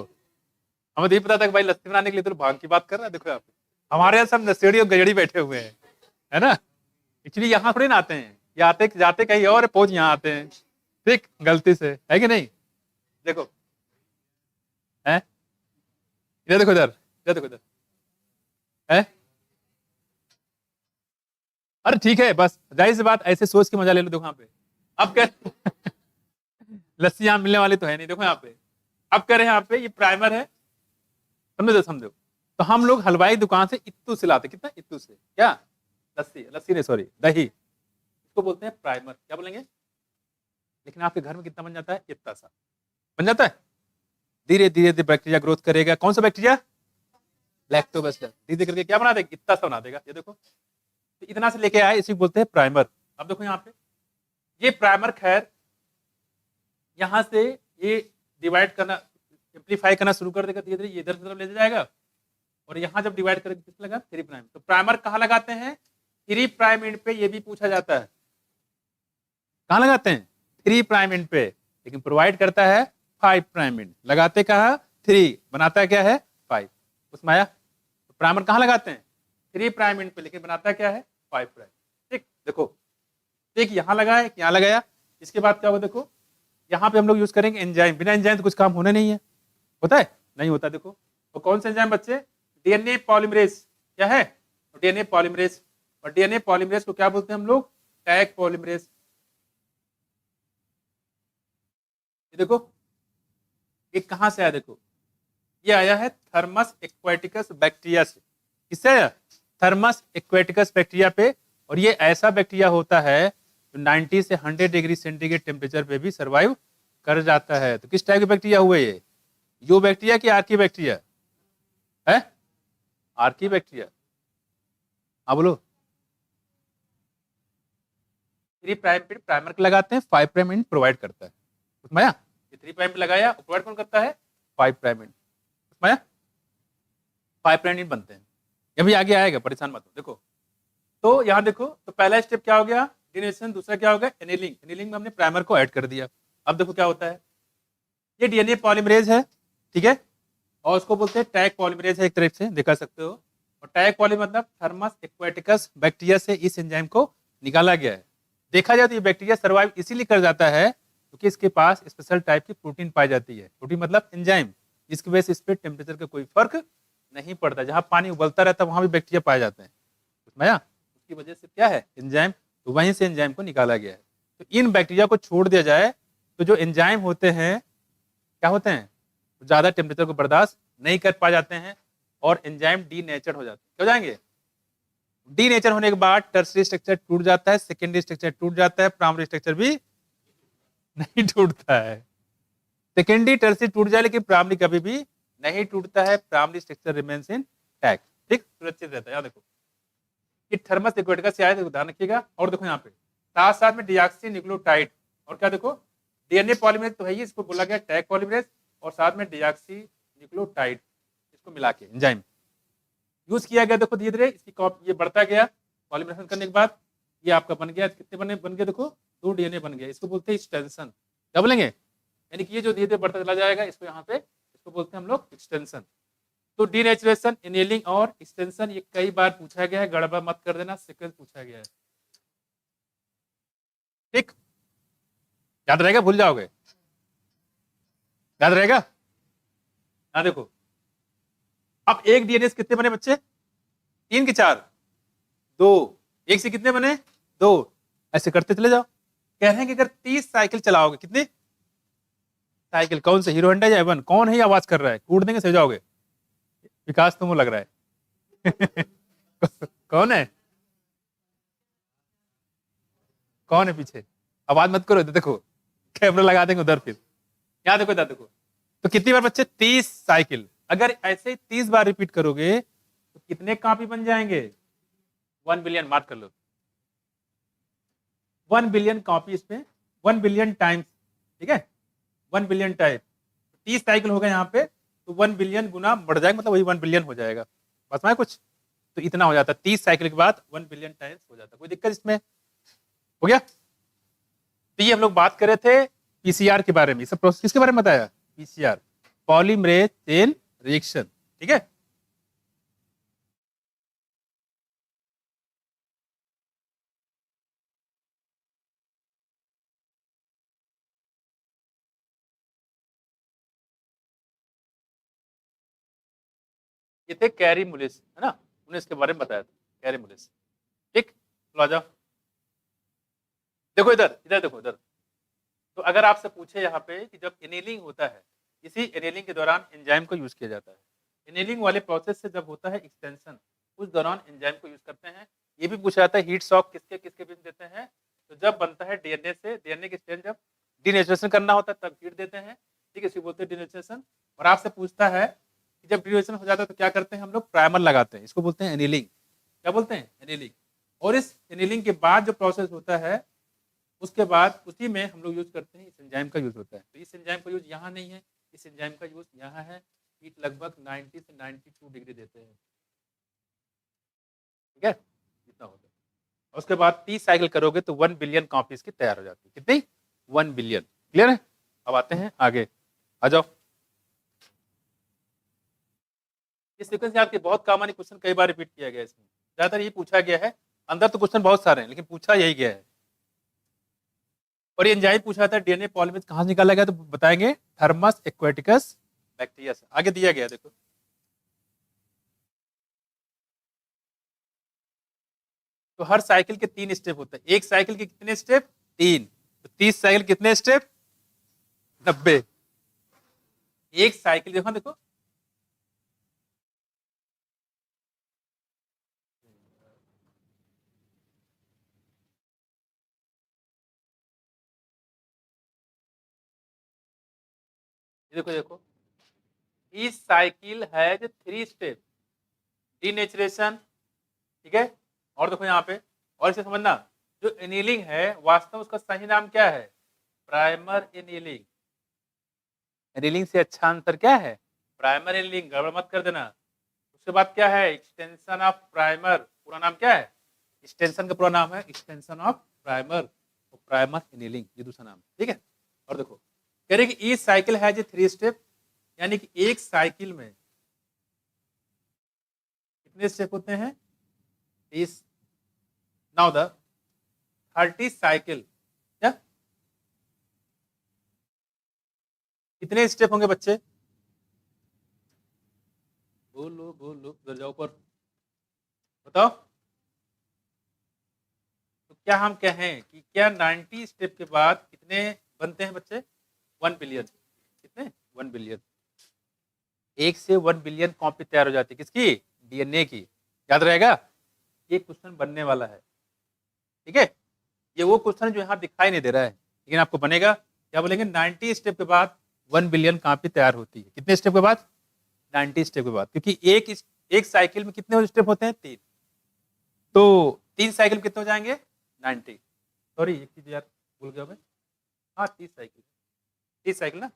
हमें तो ये पता था कि भाई लस्सी बनाने के लिए तो भांग की बात कर रहा है। देखो यहाँ पे हमारे यहाँ सब नशेड़ी और गजड़ी बैठे हुए हैं, है ना। एक्चुअली यहाँ थोड़ी ना आते हैं, ये आते जाते कहीं और पहुंच यहाँ आते हैं, ठीक, गलती से, है कि नहीं। देखो है, इधर देखो, इधर इधर देखो, इधर है। अरे ठीक है, बस जाहिर सी बात, ऐसे सोच के मजा ले लो। देखो यहाँ पे अब क्या लस्सी यहाँ मिलने वाली तो है नहीं। देखो यहाँ पे अब कह रहे हैं, यहाँ पे ये प्राइमर है, समझो तो समझो। तो हम लोग हलवाई दुकान से इत्तू से लाते, कितना इत्तू से, क्या लस्सी, लस्सी नहीं सॉरी दही, इसको बोलते हैं प्राइमर। क्या बोलेंगे, लेकिन आपके घर में कितना बन जाता है, इतना सा बन जाता है। धीरे धीरे बैक्टीरिया ग्रोथ करेगा, कौन सा बैक्टीरिया, लैक्टोबैसिलस, धीरे धीरे करके क्या बना देगा, इतना सा बना देगा। ये देखो तो इतना से लेके आए, इसी को बोलते हैं प्राइमर। अब देखो यहाँ पे ये प्राइमर, खैर यहां से ये डिवाइड करना, एम्पलीफाई करना शुरू कर देगा धीरे धीरे, ये इधर की तरफ ले जाएगा, और यहाँ जब डिवाइड करेगा किस लगा, 3 प्राइम। तो प्राइमर कहाँ लगाते हैं, 3 प्राइम एंड पे, ये भी पूछा जाता है कहाँ लगाते हैं, 3 प्राइम एंड पे, लेकिन प्रोवाइड करता है 5 प्राइम एंड। लगाते कहाँ, 3, बनाता है क्या है 5। उसमें आया, तो प्राइमर कहाँ लगाते हैं, 3 प्राइम एंड पे, लेकिन बनाता क्या है 5 प्राइम। ठीक, देखो एक यहाँ लगा है, एक यहाँ लगाया, इसके बाद क्या होगा, देखो यहाँ पे हम लोग यूज करेंगे एंजाइम। बिना एंजाइम तो कुछ काम होना नहीं है, होता है नहीं होता। देखो तो कौन सा एंजाइम बच्चे, डीएनए पॉलीमरेज। क्या है, डीएनए पॉलीमरेज। और डीएनए पॉलीमरेज को क्या बोलते हैं हम लोग, टैग पॉलीमरेज। ये देखो ये कहां से आया, देखो ये आया है थर्मस एक्वाटिकस बैक्टीरिया से। किससे आया, थर्मस एक्वाटिकस बैक्टीरिया पे। और ये ऐसा बैक्टीरिया होता है जो 90 से 100 डिग्री सेंटीग्रेड टेम्परेचर पे भी सर्वाइव कर जाता है। तो किस टाइप के बैक्टीरिया हुए ये, यो बैक्टीरिया की आर्की बैक्टीरिया है, आर्की बैक्टीरिया। हाँ बोलो, 3 प्राइम पे प्राइमर लगाते हैं, 5 प्राइम एंड प्रोवाइड करता है। उसमें आया, ये 3 प्राइम पे लगाया, प्रोवाइड कौन करता है 5 प्राइम एंड। उसमें आया 5 प्राइम एंड बनते हैं। ये भी आगे आएगा, परेशान मत हो। देखो तो यहाँ देखो, तो पहला स्टेप क्या हो गया, डीनेचुरेशन, दूसरा क्या हो गया एनेलिंग। एनेलिंग में हमने प्राइमर को ऐड कर दिया। अब देखो क्या होता है, ये डीएनए पॉलीमरेज है, ठीक है, और उसको बोलते हैं टैग पॉलीमरेज है, एक तरह से दिखा सकते हो। और टैग पॉली मतलब थर्मस एक्वाटिकस बैक्टीरिया से इस एंजाइम को निकाला गया है। देखा जाए तो ये बैक्टीरिया सर्वाइव इसीलिए कर जाता है क्योंकि इसके पास स्पेशल टाइप की प्रोटीन पाई जाती है। प्रोटीन मतलब एंजाइम, जिसकी वजह से इस पर टेम्परेचर का कोई फर्क नहीं पड़ता। जहाँ पानी उबलता रहता है वहां भी बैक्टीरिया पाए जाते हैं, उसमें उसकी वजह से क्या है एंजाइम, तो वहीं से एंजाइम को निकाला गया है। तो इन बैक्टीरिया को छोड़ दिया जाए तो जो एंजाइम होते हैं क्या होते हैं, ज्यादा टेम्परेचर को बर्दाश्त नहीं कर पा जाते हैं और एंजाइम डीनेचर हो जाते हैं। क्या हो जाएंगे, डीनेचर होने के बाद टर्सरी स्ट्रक्चर टूट जाता है, सेकेंडरी स्ट्रक्चर टूट जाता है, प्राइमरी स्ट्रक्चर भी नहीं टूटता है। सेकेंडरी टर्सरी टूट जाए लेकिन प्राइमरी कभी भी नहीं टूटता है, primary structure remains in tag, ठीक, सुरक्षित रहता है। यहाँ देखो ये थर्मस एक्वाटिकस से आया, देखो ध्यान रखिएगा। और देखो यहाँ पे साथ साथ में डिऑक्सी न्यूक्लियोटाइड, और क्या देखो डीएनए पॉलीमरेज तो है ही, इसको बोला गया टैग पॉलीमरेज, और साथ में डिऑक्सी न्यूक्लियोटाइड, इसको मिला के एंजाइम यूज किया गया। देखो धीरे धीरे इसकी ये बढ़ता गया, पॉलीमरेशन करने के बाद ये आपका बन गया, कितने बन गए देखो 2 डीएनए बन गया। इसको बोलते हैं एक्सटेंशन। क्या बोलेंगे, यानी कि ये जो धीरे धीरे बढ़ता चला जाएगा, इसको यहाँ पे इसको बोलते हैं हम लोग एक्सटेंशन। तो डीनेचुरेशन, एनेलिंग और एक्सटेंशन ये कई बार पूछा गया है, गड़बड़ मत कर देना, सीक्वेंस पूछा गया है, ठीक, याद रहेगा, भूल जाओगे, याद रहेगा। हाँ देखो, अब एक डीएनए से कितने बने बच्चे, 3 के 4, 2, एक से कितने बने 2, ऐसे करते चले जाओ। कह रहे हैं कि अगर 30 साइकिल चलाओगे, कितने साइकिल, कौन से, हीरो होंडा या एवन, कौन है ये आवाज कर रहा है, कूट देंगे, सो जाओगे। विकास तुम लग रहा है कौन है, कौन है पीछे, आवाज मत करो, देखो कैमरा लगा देंगे उधर, फिर यहाँ देखो, इधर देखो। तो कितनी बार बच्चे, 30 साइकिल। अगर ऐसे ही 30 बार रिपीट करोगे तो कितने कॉपी बन जाएंगे, 1 बिलियन, मार्क कर लो, 1 बिलियन कॉपी, इसमें 1 बिलियन टाइम्स, ठीक है, 1 बिलियन टाइप, 30 साइकिल हो गए यहाँ पे, तो 1 बिलियन गुना बढ़ जाएगा, मतलब वही 1 बिलियन हो जाएगा, बस में कुछ, तो इतना हो जाता है, 30 साइकिल के बाद 1 बिलियन टाइम्स हो जाता है। कोई दिक्कत इसमें, हो गया। तो ये हम लोग बात कर रहे थे पीसीआर के बारे में, ये सब प्रोसेस किसके बारे में बताया, पीसीआर, पॉलीमरेज चेन रिएक्शन, ठीक है। ये थे कैरी मुलिस, है ना, उन्हें इसके बारे में बताया था, कैरी मुलिस, ठीक। तो आ जाओ, देखो इधर, इधर देखो इधर। तो अगर आपसे पूछे यहाँ पे कि जब एनेलिंग होता है, इसी एनेलिंग के दौरान एंजाइम को यूज किया जाता है, एनेलिंग वाले प्रोसेस से जब होता है एक्सटेंशन, उस दौरान एंजाइम को यूज करते हैं। ये भी पूछा जाता है हीट शॉक किसके किसके बीच देते हैं, तो जब बनता है डीएनए से, डीएनए के स्ट्रैंड जब डीनेचुरेशन करना होता है तब हीट देते हैं, ठीक है, इसी बोलते हैं डीनेचुरेशन। और आपसे पूछता है कि जब डीनेचुरेशन हो जाता है तो क्या करते हैं हम लोग, प्राइमर लगाते हैं, इसको बोलते हैं एनेलिंग, क्या बोलते हैं, एनेलिंग। और इस एनेलिंग के बाद जो प्रोसेस होता है, उसके बाद उसी में हम लोग यूज करते हैं, इस एंजाइम का यूज होता है। तो इस एंजाइम का यूज यहाँ नहीं है, इस एंजाइम का यूज यहाँ है। हीट लगभग 90 से 92 डिग्री देते हैं, ठीक है, इतना होता है। और उसके बाद 30 साइकिल करोगे तो 1 बिलियन कॉपीज की तैयार हो जाती है, कितनी, 1 बिलियन, क्लियर है। अब आते हैं आगे, आ जाओ। इस सीक्वेंस आपके बहुत कॉमन क्वेश्चन, कई बार रिपीट किया गया है, इसमें ज्यादातर ये पूछा गया है, अंदर तो क्वेश्चन बहुत सारे हैं लेकिन पूछा यही गया है। और ये एंजाइम पूछा था डीएनए पॉलीमरेज कहां से निकाला गया, तो बताएंगे थर्मस एक्वेटिकस बैक्टीरिया से। आगे दिया गया देखो, तो हर साइकिल के 3 स्टेप होते हैं, एक साइकिल के कितने स्टेप, 3, तो 30 साइकिल कितने स्टेप, 90। एक साइकिल देखो, देखो देखो देखो, इस साइकिल है जो 3 स्टेप, डीनेचुरेशन, ठीक है। और देखो यहाँ पे, और इसे समझना, जो एनीलिंग है वास्तव उसका सही नाम क्या है, प्राइमर एनीलिंग। एनीलिंग से अच्छा आंसर क्या है, प्राइमर एनीलिंग, गड़बड़ मत कर देना। उसके बाद क्या है, एक्सटेंशन ऑफ प्राइमर, पूरा नाम क्या है, एक्सटेंशन का पूरा नाम है एक्सटेंशन ऑफ प्राइमर, तो प्राइमर एनीलिंग, ये दूसरा नाम, ठीक है। और देखो कह रहे कि ईच साइकिल है जो 3 स्टेप, यानी कि एक साइकिल में कितने स्टेप होते हैं, 30। नाउ द 30 साइकिल, क्या कितने स्टेप होंगे बच्चे, बोलो बोलो, उधर जाओ ऊपर, बताओ। तो क्या हम कहें कि क्या 90 स्टेप के बाद कितने बनते हैं बच्चे, 1 बिलियन, कितने, 1 बिलियन, एक से 1 बिलियन कॉपी तैयार हो जाती है, किसकी, डीएनए की, याद रहेगा। ये क्वेश्चन बनने वाला है, ठीक है। ये वो क्वेश्चन जो यहाँ दिखाई नहीं दे रहा है, लेकिन आपको बनेगा, क्या बोलेंगे, 90 स्टेप के बाद 1 बिलियन कॉपी तैयार होती है, कितने स्टेप के बाद, 90 स्टेप के बाद, क्योंकि एक साइकिल में कितने स्टेप होते हैं, 3, तो 3 साइकिल कितने हो जाएंगे, 90। सॉरी एक चीज यार भूल गया मैं, हाँ 30 साइकिल, 30 साइकिल ना,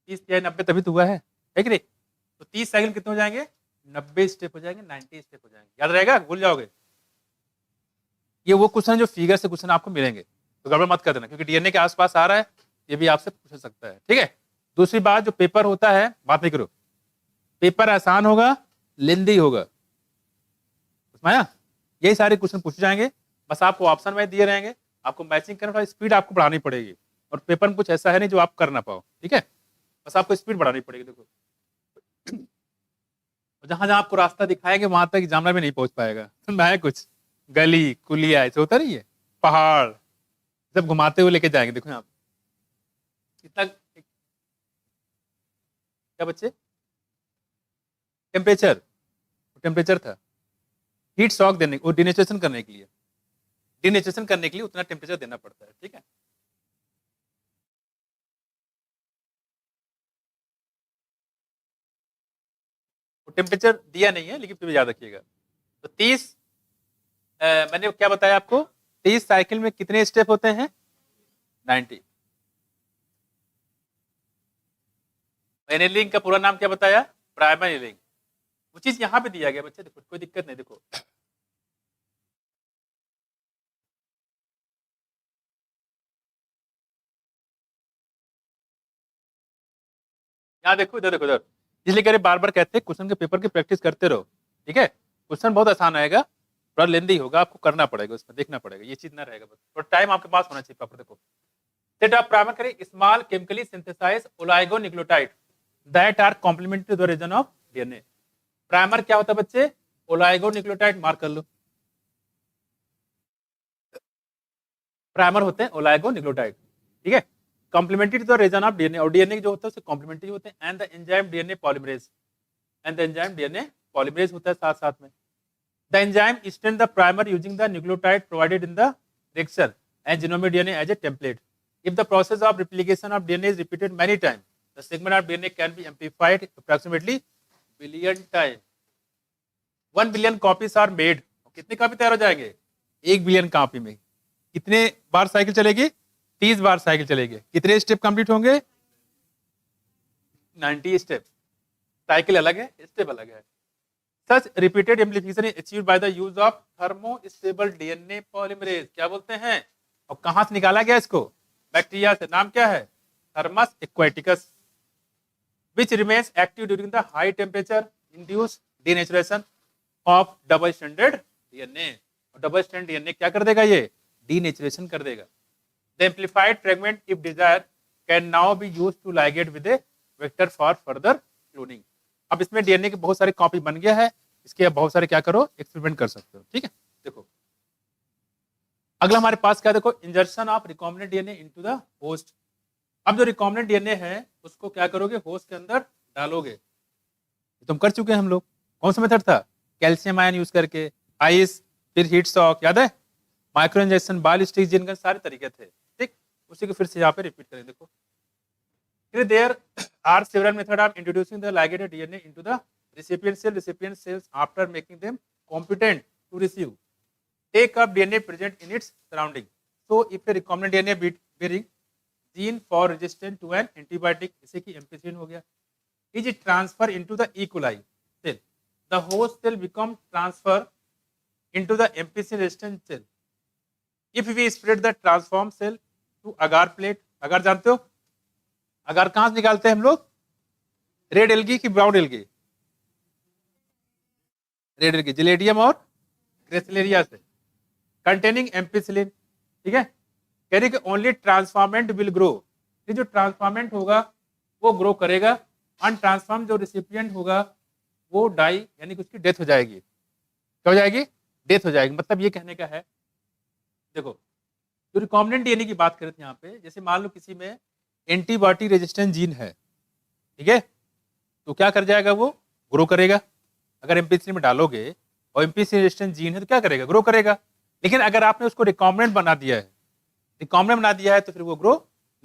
30 या 90 तभी तो हुआ है कि नहीं। तो 30 साइकिल कितने हो जाएंगे, 90 स्टेप हो जाएंगे, 90 स्टेप हो जाएंगे, याद रहेगा, भूल जाओगे। ये वो क्वेश्चन जो फिगर से क्वेश्चन आपको मिलेंगे, तो गड़बड़ मत कर देना, क्योंकि डीएनए के आसपास आ रहा है, ये भी आपसे पूछ सकता है, ठीक है। दूसरी बात, जो पेपर होता है, बात नहीं करो, पेपर आसान होगा, लेंदी होगा, उसमें आया, यही सारे क्वेश्चन पूछे जाएंगे। बस आपको ऑप्शन वाइज दिए रहेंगे, आपको मैचिंग करना, थोड़ा स्पीड आपको बढ़ानी पड़ेगी, और पेपर में कुछ ऐसा है नहीं जो आप कर ना पाओ, ठीक है। बस आपको स्पीड बढ़ानी पड़ेगी। देखो, जहां जहां आपको रास्ता दिखाएंगे वहां तक एग्जामिनर भी नहीं पहुंच पाएगा। मैं कुछ गली कुलिया ऐसे होता नहीं है, पहाड़ जब घुमाते हुए लेके जाएंगे। देखो यहाँ पे कितना, क्या बच्चे, टेम्परेचर, टेम्परेचर था, हीट शॉक देने और डिनेचुरेशन करने के लिए, डिनेचुरेशन करने के लिए उतना टेम्परेचर देना पड़ता है, ठीक है। टेम्परेचर दिया नहीं है, लेकिन फिर भी याद रखिएगा। तो 30, मैंने क्या बताया आपको, 30 साइकिल में कितने स्टेप होते हैं, 90। एनेलिंग का पूरा नाम क्या बताया, प्राइमर एनेलिंग। वो चीज यहाँ पे दिया गया बच्चे, देखो कोई दिक्कत नहीं। देखो यहाँ देखो, इधर देखो, इधर, इसलिए कह रहे बार बार कहते हैं क्वेश्चन के पेपर की प्रैक्टिस करते रहो, ठीक है। क्वेश्चन बहुत आसान आएगा, थोड़ा लेंदी होगा, आपको करना पड़ेगा, उसमें देखना पड़ेगा, ये चीज ना रहेगा, बस थोड़ा टाइम आपके पास होना चाहिए पेपर। देखो, सेट ऑफ प्राइमर करें, small chemically synthesize oligonucleotide that are complementary to the region of DNA. Primer क्या होता है बच्चे, ओलाइगोन्यूक्लियोटाइड, मार्क कर लो। प्राइमर होते हैं ओलाइगोन्यूक्लियोटाइड, ठीक है, complementary to the region of DNA, और डीएनए जो होता है उससे कॉम्प्लीमेंट्री होते हैं, and the enzyme DNA polymerase, and the enzyme DNA polymerase होता है साथ साथ में। The enzyme extend the primer using the nucleotide provided in the reaction and genomic DNA as a template. If the process of replication of DNA is repeated many times, the segment of DNA can be amplified approximately billion times. 1 billion copies are made. कितने copy तैयार हो जाएंगे, 1 billion copy में कितने बार cycle चलेगी, 30 बार cycle चलेगी। कितने step complete होंगे, 90 स्टेप। साइकिल अलग है, स्टेप अलग है। Such repeated amplification is achieved by the use of thermostable DNA polymerase। क्या बोलते हैं, और कहां से निकाला गया इसको, बैक्टीरिया से। नाम क्या है, thermos aquaticus, which remains active during the high temperature induced denaturation of double stranded DNA। और डबल स्ट्रैंड डीएनए क्या कर देगा, ये डीनेचुरेशन कर देगा। The amplified fragment, if desired, can now be used to ligate with a vector for further cloning। अब इसमें DNA की बहुत सारी कॉपी बन गया है, इसके अब बहुत सारे क्या करो, एक्सपेरिमेंट कर सकते हो, ठीक है। देखो अगला हमारे पास क्या, देखो, इंजर्शन of recombinant DNA into the host. अब जो रिकॉम्बिनेंट डीएनए है उसको क्या करोगे, होस्ट के अंदर डालोगे। तुम कर चुके हैं हम लोग, कौन सा मेथड था, कैल्शियम आयन यूज करके, आइस, फिर हीट शॉक, याद है, माइक्रो इंजेक्शन, बायोलिस्टिक, जिनका सारे तरीके थे, ठीक। उसी को फिर से यहाँ पे रिपीट करें। देखो, there are several method of introducing the ligated DNA into the recipient cells after making them competent to receive take up DNA present in its surrounding। So if a recombinant DNA bearing gene for resistant to an antibiotic, जैसे कि एम्पिसिन हो गया, is transfer into the E. coli cell, the host cell become transfer into the ampicillin resistant cell। If we spread the transform cell to agar plate, अगर जानते हो अगर कहां से निकालते हैं हम लोग, रेड एल्गी की brown algae, red algae, gelidium और ग्रेसिलेरिया से, कंटेनिंग एम्पिसिलिन, ठीक है। कह रही कि ओनली ट्रांसफॉर्मेंट विल ग्रो, ये जो ट्रांसफॉर्मेंट होगा वो ग्रो करेगा, अनट्रांसफॉर्म जो रिसिपिएंट होगा वो डाई, यानी कि उसकी डेथ हो जाएगी। क्या हो जाएगी, डेथ हो जाएगी। मतलब ये कहने का है, देखो जो रिकॉम्बिनेंट डीएनए की बात करते हैं यहाँ पे, जैसे मान लो किसी में एंटीबायोटिक रेजिस्टेंट जीन है, ठीक है, तो क्या कर जाएगा, वो ग्रो करेगा। अगर एमपीसी में डालोगे और एमपीसी रेजिस्टेंट जीन है तो क्या करेगा, ग्रो करेगा। लेकिन अगर आपने उसको रिकॉम्बिनेंट बना दिया है, रिकॉम्बिनेंट बना दिया है, तो फिर वो ग्रो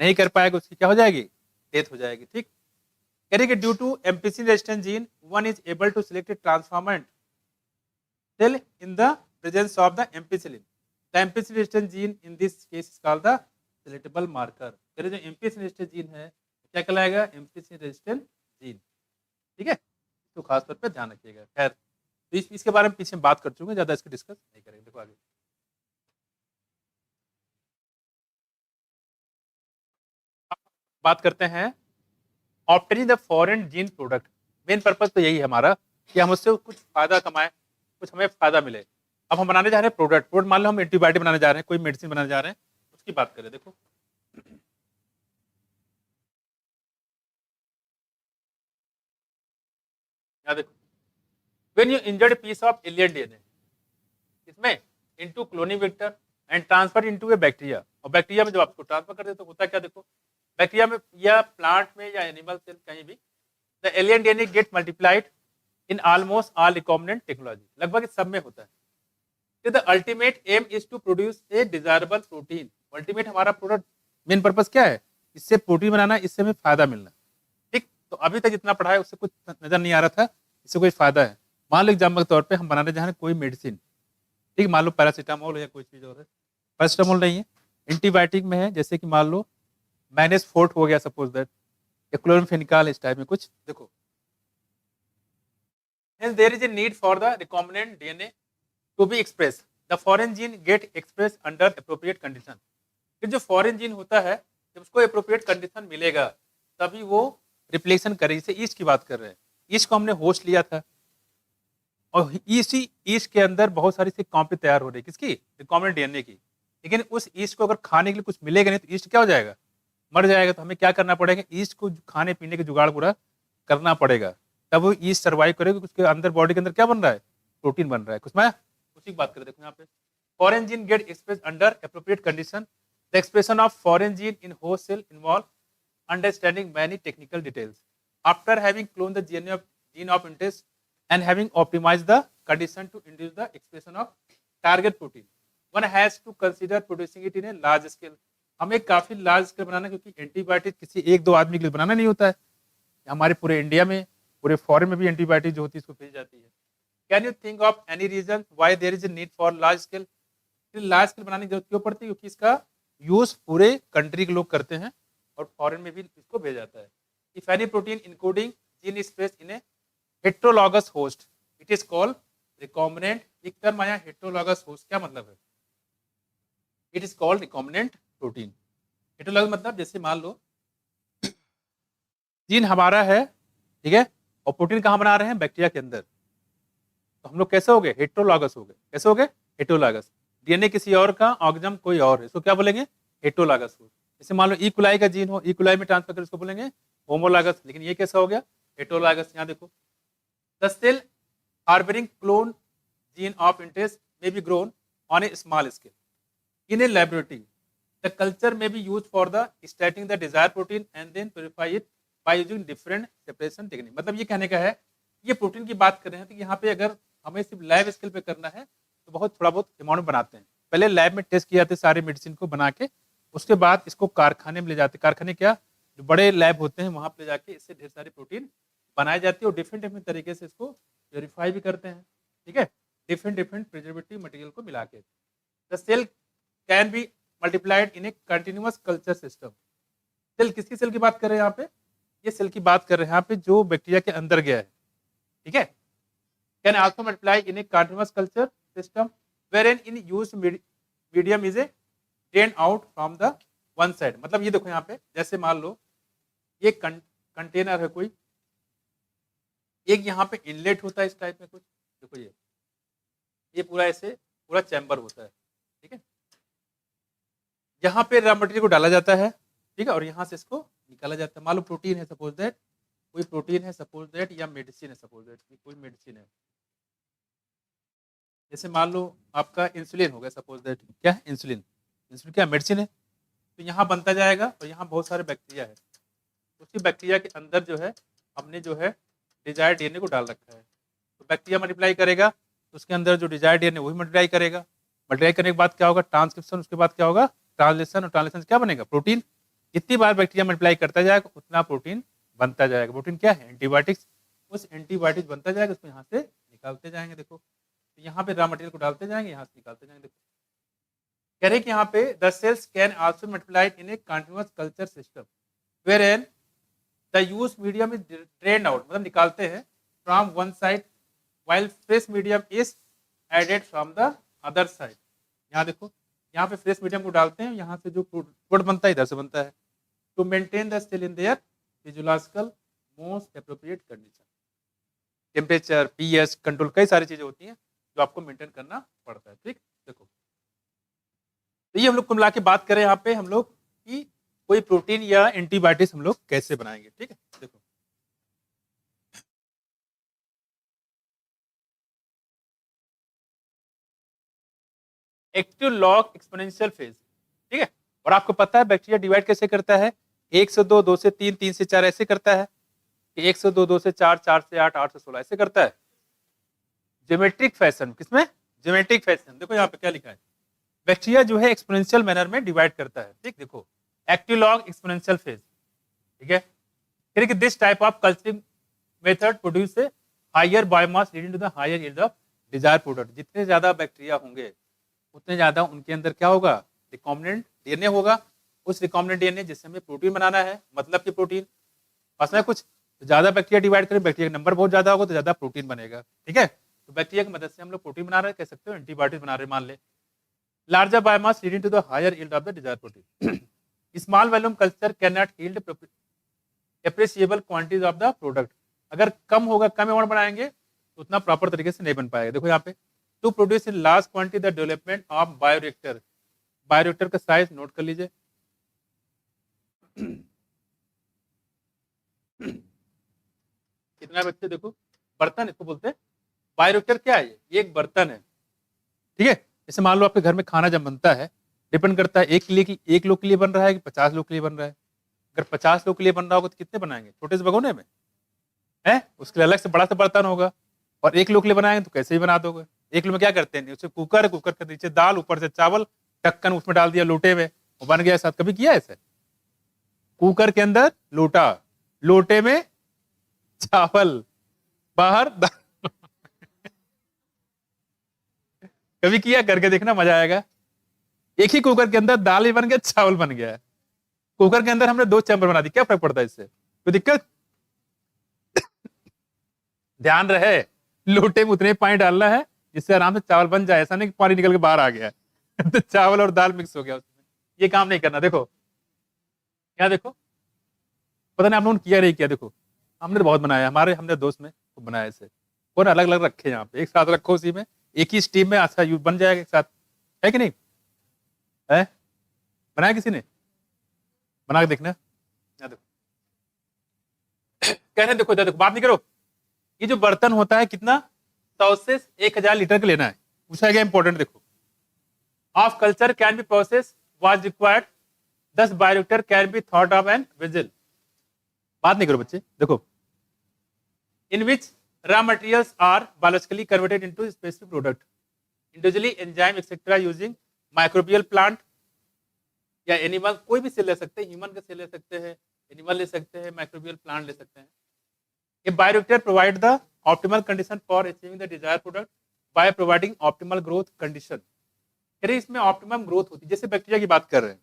नहीं कर पाएगा, उसकी क्या हो जाएगी, डेथ हो जाएगी, ठीक। कह रही कि due to MPC resistant gene one is able to select transformant cell in the presence of the ampicillin. The ampicillin resistant gene in this case is called the selectable marker. कह रहे जो ampicillin resistant gene है क्या कहलाएगा, ampicillin resistant gene, ठीक है। तो खास तौर पे ध्यान रखिएगा। खैर, तो इसके बारे में पीछे हम बात कर चुके हैं, ज्यादा इसको डिस्कस नहीं करेंगे। देखो आगे, बात करते हैं obtaining the foreign gene product. Main purpose तो यही है हमारा कि हम उससे कुछ फायदा कमाएं, कुछ हमें फायदा मिले। अब हम बनाने जा रहे हैं प्रोडक्ट। मान लो हम एंटीबायोटिक बनाने जा रहे हैं, कोई मेडिसिन बनाने जा रहे हैं, उसकी बात करें। देखो यहाँ देखो, when you injured piece of alien DNA इसमें into cloning vector and transfer into a bacteria, और बैक्टीरिया में जब आपको ट्रांसफर कर दे तो होता है क्या, देखो बैक्टीरिया में या प्लांट में या एनिमल सेल कहीं भी, the alien DNA get multiplied in almost all recombinant technology, लगभग इस सब में होता है। The ultimate aim is to produce a desirable protein. Ultimate हमारा प्रोडक्ट मेन पर्पस क्या है, इससे प्रोटीन बनाना, इससे हमें फायदा मिलना। ठीक, तो अभी तक जितना पढ़ा है उससे कुछ नजर नहीं आ रहा था इससे कोई फायदा है। मान लो एग्जाम्पल के तौर पे हम बनाने जा रहे हैं कोई मेडिसिन, ठीक, मान लो पैरासीटामोल या कोई चीज और है, पैरासीटामोल नहीं है, एंटीबायोटिक में है, जैसे कि मान लो मैनेस फोर्ट हो गया सपोज दैट, या क्लोरमफेनिकॉल, इस टाइप में कुछ। देखो hence there is a need for the recombinant DNA to be expressed. The foreign gene get expressed under appropriate condition. फिर जो फॉरेन जीन होता है जब उसको अप्रोप्रिएट कंडीशन मिलेगा तभी वो रिप्लेसन करे। जैसे ईस्ट की बात कर रहे हैं, ईस्ट को हमने होस्ट लिया था और इसी ईस्ट के अंदर बहुत सारी सी कॉपी तैयार हो रही है, किसकी, रिकॉम्बिनेंट डीएनए की। लेकिन उस ईस्ट को अगर खाने के लिए कुछ मिलेगा नहीं तो ईस्ट क्या हो जाएगा, मर जाएगा। तो हमें क्या करना पड़ेगा, ईस्ट को खाने पीने के जुगाड़ पूरा करना पड़ेगा, तब वो ईस्ट सर्वाइव करेगा। उसके अंदर बॉडी के अंदर क्या बन रहा है, प्रोटीन बन रहा है कुछ में। उसी की बात करें, देखो यहाँ पे foreign gene get express under appropriate condition. The expression of foreign gene in host cell involve understanding many technical details after having clone the gene of interest and having optimized the condition to induce the expression of target protein, one has to consider producing it in a large scale. हमें काफी large scale बनाना, क्योंकि antibiotic किसी एक दो आदमी के लिए बनाना नहीं होता है। हमारे पूरे इंडिया में, पूरे फॉरेन में भी एंटीबायोटिक जो होती है इसको भेजी जाती है। Can you think of any reason why there is a need for large scale? Large scale बनाने की जरूरत क्यों पड़ती है? क्योंकि इसका यूज पूरे कंट्री के लोग करते हैं और फॉरेन में भी इसको भेजा जाता है। If any protein including gene space in A heterologous host it is called recombinant। एक टर्म आया heterologous host, क्या मतलब है, it is called recombinant protein। heterologous मतलब जैसे मान लो जीन हमारा है, ठीक है, और प्रोटीन कहाँ बना रहे हैं, बैक्टीरिया के अंदर, तो हम लोग कैसे हो गए, हेट्रोलॉगस हो गए। कैसे हो गए, हेट्रोलॉगस। डीएनए किसी और का, ऑर्गेनिज्म कोई और है, इसको क्या बोलेंगे, हेट्रोलॉगस होस्ट। जैसे मान लो ई कुलाई का जीन हो, ई कुलाई में ट्रांसफर कर इसको बोलेंगे होमोलॉगस। लेकिन ये कैसा हो गया, हेट्रोलॉगस। यहाँ देखो, the cell harboring clone gene of interest may be grown on a small scale in a laboratory. The culture may be used for the extracting the desired protein and then purify it by using different separation technique। मतलब ये कहने का है, ये protein की बात कर रहे हैं, तो यहाँ पे अगर हमें सिर्फ लैब स्केल पे करना है तो बहुत थोड़ा बहुत अमाउंट बनाते हैं। पहले लैब में टेस्ट किए जाते सारे मेडिसिन को बना के, उसके बाद इसको कारखाने में ले जाते। कारखाने क्या, जो बड़े लैब होते हैं वहां पे जाके इससे ढेर सारी प्रोटीन बनाई जाती है और डिफरेंट डिफरेंट तरीके से इसको प्योरीफाई भी करते हैं, ठीक है, डिफरेंट डिफरेंट प्रिजर्वेटिव मटेरियल को मिला के। The cell can be multiplied in a continuous culture system. Cell किसकी सेल की बात कर रहे हैं यहाँ पे, ये सेल की बात कर रहे हैं यहाँ पे जो बैक्टीरिया के अंदर गया है, ठीक है। Can also multiply in a continuous culture system wherein in used medium is a drain out from the one side. मतलब ये देखो यहाँ पे, जैसे मान लो ये कंटेनर है कोई, एक यहाँ पे इनलेट होता है इस टाइप में कुछ, देखो ये पूरा ऐसे पूरा चैम्बर होता है, ठीक है। यहाँ पे रॉ मटेरियल को डाला जाता है, ठीक है, और यहाँ से इसको निकाला जाता है। मान लो प्रोटीन है सपोज दैट, कोई प्रोटीन है सपोज दैट, या मेडिसिन है सपोज दैट, कोई मेडिसिन है, जैसे मान लो आपका इंसुलिन हो गया सपोज दैट। क्या है इंसुलिन, इंसुलिन क्या मेडिसिन है। तो यहाँ बनता जाएगा और यहाँ बहुत सारे बैक्टीरिया है, उसी बैक्टीरिया के अंदर जो है हमने जो है डिजायर्ड डीएनए को डाल रखा है। तो बैक्टीरिया मल्टीप्लाई करेगा तो उसके अंदर जो डिजायर्ड डीएनए वही मल्टीप्लाई करेगा। मल्टीप्लाई करने के बाद क्या होगा, ट्रांसक्रिप्शन, उसके बाद क्या होगा, ट्रांसलेशन, और ट्रांसलेशन क्या बनेगा, प्रोटीन। जितनी बार बैक्टीरिया मल्टीप्लाई करता जाएगा उतना प्रोटीन बनता जाएगा। प्रोटीन क्या है, एंटीबायोटिक्स। उस एंटीबायोटिक्स बनता जाएगा, उसको यहाँ से निकालते जाएंगे। देखो तो यहाँ पे रॉ मटेरियल को डालते जाएंगे, यहाँ से निकालते जाएंगे। देखो कह रहे कि यहाँ पे the cells can also multiply in a continuous culture system wherein the use medium is drain out, मतलब निकालते हैं from one side while fresh medium is added from the other side. यहाँ देखो, यहाँ पे फ्रेश मीडियम को डालते हैं, यहाँ से जो प्रोडक्ट बनता है इधर से बनता है। To maintain the cell in their physiological most appropriate condition. Temperature, pH control, कई सारी चीजें होती हैं जो आपको मेंटेन करना पड़ता है। ठीक, देखो तो ये हम लोग कुल मिला के बात करें यहाँ पे हम लोग कि कोई प्रोटीन या एंटीबायोटिक्स हम लोग कैसे बनाएंगे। ठीक है, देखो एक्टिव लॉग एक्सपोनेंशियल फेज। ठीक है, और आपको पता है बैक्टीरिया डिवाइड कैसे करता है, 1 से 2, 2 से 3, 3 से 4 ऐसे करता है कि 1 से 2, 2 से 4, 4 से 8, 8 से 16 ऐसे करता है ज्योमेट्रिक फैशन। किसमें? Geometric fashion. देखो यहाँ पे क्या लिखा है, बैक्टीरिया जो है एक्सपोनेंशियल मैनर में डिवाइड करता है। ठीक, देखो एक्टिव लॉग एक्सपोनेंशियल फेज। ठीक है, फिर this type of culturing method produce a higher biomass leading to the higher yield of desired product. जितने ज्यादा बैक्टीरिया होंगे उतने ज्यादा उनके अंदर क्या होगा, रिकॉम्बिनेंट डीएनए होगा। उस रिकॉम्बिनेंट डीएनए जिससे हमें प्रोटीन बनाना है, मतलब कि प्रोटीन बस में कुछ तो ज्यादा बैक्टीरिया डिवाइड करें, बैक्टीरिया का नंबर बहुत ज्यादा होगा तो ज्यादा प्रोटीन बनेगा। ठीक है, तो बैक्टीरिया की मदद से हम लोग प्रोटीन बना रहे हैं, कह सकते हो एंटीबायोटिक बना रहे हैं, मान ले larger biomass leading to the higher yield of the desired protein. Small volume culture can not yield appreciable quantities of the product. अगर कम होगा, कम अमाउंट बनाएंगे तो उतना प्रॉपर तरीके से नहीं बन पाएगा। देखो यहाँ पे to produce in large quantity the development of bioreactor. Bioreactor का साइज नोट कर लीजिए। कितना बच्चे, देखो बर्तन इसको बोलते हैं बायोरिएक्टर। क्या है ये एक बर्तन है। ठीक है, जैसे मान लो आपके घर में खाना जब बनता है, डिपेंड करता है एक लोग के लिए बन रहा है कि 50 लोग के लिए बन रहा है। अगर 50 लोग के लिए बन रहा होगा तो कितने बनाएंगे, छोटे से भगोने में है, उसके लिए अलग से बड़ा सा बर्तन होगा। और 1 लोग के लिए बनाएंगे तो कैसे ही बना दोगे। 1 लोग में क्या करते हैं, उसे कुकर, कुकर के नीचे दाल, ऊपर से चावल, ढक्कन उसमें डाल दिया लोटे में, वो बन गया। साथ कभी किया ऐसे, कुकर के अंदर लोटा, लोटे में चावल, बाहर दाल। कभी किया, करके देखना, मजा आएगा। एक ही कुकर के अंदर दाल भी बन गया, चावल बन गया। कुकर के अंदर हमने 2 चैम्बर बना दी, क्या फर्क पड़ता है इससे, कोई दिक्कत? ध्यान रहे लोटे में उतने पानी डालना है जिससे आराम से चावल बन जाए, ऐसा नहीं कि पानी निकल के बाहर आ गया तो चावल और दाल मिक्स हो गया उसमें। ये काम नहीं करना। देखो क्या, देखो पता नहीं आप लोगों ने किया नहीं किया। देखो हमने तो बहुत बनाया, हमने दोस्त में तो बनाया ऐसे, कौन अलग अलग रखे यहाँ पे, एक साथ रखो उसी में, एक ही स्टीम में अच्छा बन जाएगा एक साथ, है कि नहीं है? बनाया किसी ने? बना के देखना। देखो कह रहे देखो देखो, बात नहीं करो। ये जो बर्तन होता है कितना, 100 से 1000 लीटर का लेना है, पूछा गया इंपॉर्टेंट। देखो of culture can be process was required 10 bioreactor can be thought of an vessel. बात नहीं करो बच्चे। देखो in which raw materials are biologically converted into specific product individually enzyme etcetera using microbial plant या animal, कोई भी cell ले सकते हैं, ह्यूमन का सेल ले सकते हैं, एनिमल ले सकते हैं, माइक्रोबियल प्लांट ले सकते हैं। A bioreactor provide the optimal condition for achieving the desired product by providing optimal growth condition। इसमें ऑप्टिमम ग्रोथ होती है। जैसे बैक्टीरिया की बात कर रहे हैं,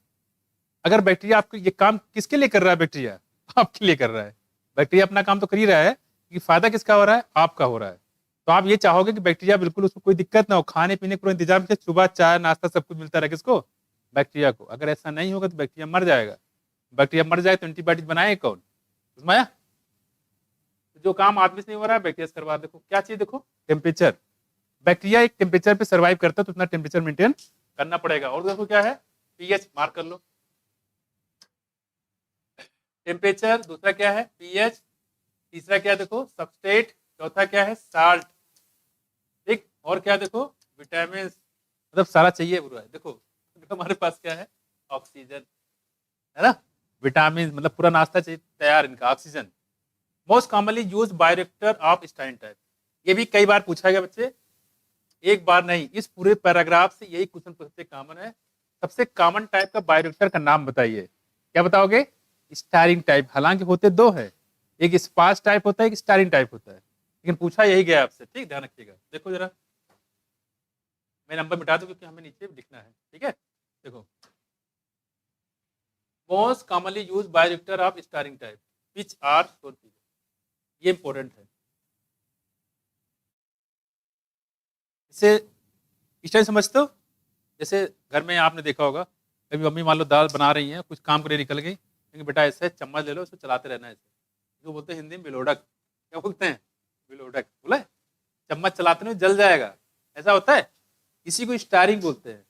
अगर बैक्टीरिया आपको ये काम किसके लिए कर रहा है, बैक्टीरिया आपके लिए कर रहा है। बैक्टीरिया अपना काम तो कर ही रहा है कि फायदा किसका हो रहा है, आपका हो रहा है। तो आप ये चाहोगे कि बैक्टीरिया बिल्कुल उसको कोई दिक्कत ना हो, खाने पीने का इंतजाम से सुबह चाय नाश्ता सब कुछ मिलता रहे, किसको, बैक्टीरिया को। अगर ऐसा नहीं होगा तो बैक्टीरिया मर जाएगा। बैक्टीरिया मर जाए तो एंटीबायोटिक बनाए कौन, उसमाया? जो काम आदमी से नहीं हो रहा है बैक्टीरिया से करवा। देखो क्या चीज, देखो टेम्परेचर। बैक्टीरिया एक टेम्परेचर पे सर्वाइव करता है तो उतना टेम्परेचर मेंटेन करना पड़ेगा। और देखो क्या है, पीएच मार्क कर लो। टेम्परेचर, दूसरा क्या है पीएच, तीसरा क्या है देखो सबस्ट्रेट, चौथा क्या है साल्ट। ठीक, और क्या देखो विटामिन, मतलब सारा चाहिए पूरा है। देखो हमारे पास क्या है, ऑक्सीजन है ना, विटामिन, मतलब पूरा नाश्ता चाहिए तैयार इनका, oxygen. Most commonly use bioreactor of stain type. ये भी कई बार पूछा गया बच्चे, एक बार नहीं, इस पूरे पैराग्राफ से यही क्वेश्चन सबसे कॉमन है। सबसे कॉमन टाइप का बायोरिएक्टर का नाम बताइए, क्या बताओगे? Styrene type. हालांकि होते 2 है, एक स्पार्स टाइप होता है, एक स्टायरिन टाइप होता है, लेकिन पूछा यही गया आपसे। ठीक, ध्यान रखिएगा। देखो जरा मैं नंबर मिटा दूं क्योंकि हमें नीचे लिखना है। ठीक है, देखो most commonly use bioreactor of styrene type which are, ये इंपॉर्टेंट है। इसे स्टाइल समझते हो? जैसे घर में आपने देखा होगा कभी मम्मी मान लो दाल बना रही हैं, कुछ काम करके निकल गई, क्योंकि बेटा ऐसे चम्मच ले लो, उसको चलाते रहना है ऐसे, जो बोलते हैं हिंदी में विलोडक, क्या बोलते हैं, विलोडक बोला है? चम्मच चलाते नहीं जल जाएगा, ऐसा होता है, इसी को स्टारिंग बोलते हैं,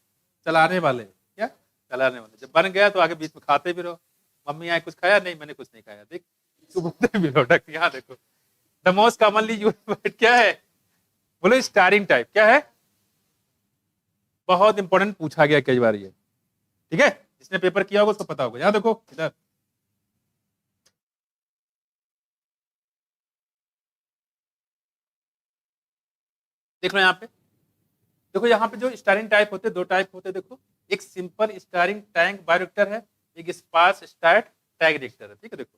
चलाने वाले, क्या चलाने वाले। जब बन गया तो आगे बीच में खाते भी रहो, मम्मी यहाँ कुछ खाया, नहीं मैंने कुछ नहीं खाया, देख इसको बोलते हैं विलोडक। यहाँ देखो the most commonly used word क्या है, बोलो स्टारिंग टाइप, क्या है, बहुत इंपॉर्टेंट पूछा गया कई बार ये, ठीक है, जिसने पेपर किया होगा उसको पता होगा। यहाँ देखो इधर, देख लो यहाँ पे, देखो यहाँ पे जो स्टारिंग टाइप होते हैं, दो टाइप होते हैं, देखो एक सिंपल स्टारिंग टैंक बायोरिएक्टर है, एक स्पार्स स्टार्ट टैग रिएक्टर है, ठीक है। देखो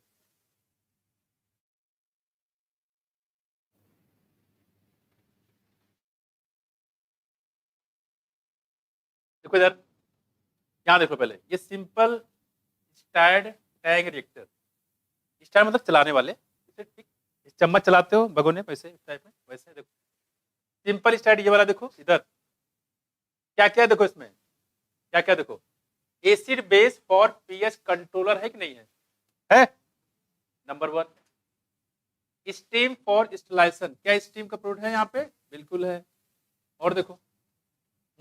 देखो इधर, यहाँ देखो पहले, ये सिंपल स्टार्ड टैग रिएक्टर, स्टार मतलब चलाने वाले, ठीक, चम्मच चलाते हो भगोने वैसे इस टाइप में, वैसे देखो सिंपल स्टार्ट ये वाला, देखो इधर क्या क्या है, देखो इसमें क्या क्या, देखो acid base for pH controller है कि नहीं है number one. Steam for installation, क्या स्टीम का प्रोडक्ट है यहाँ पे, बिल्कुल है। और देखो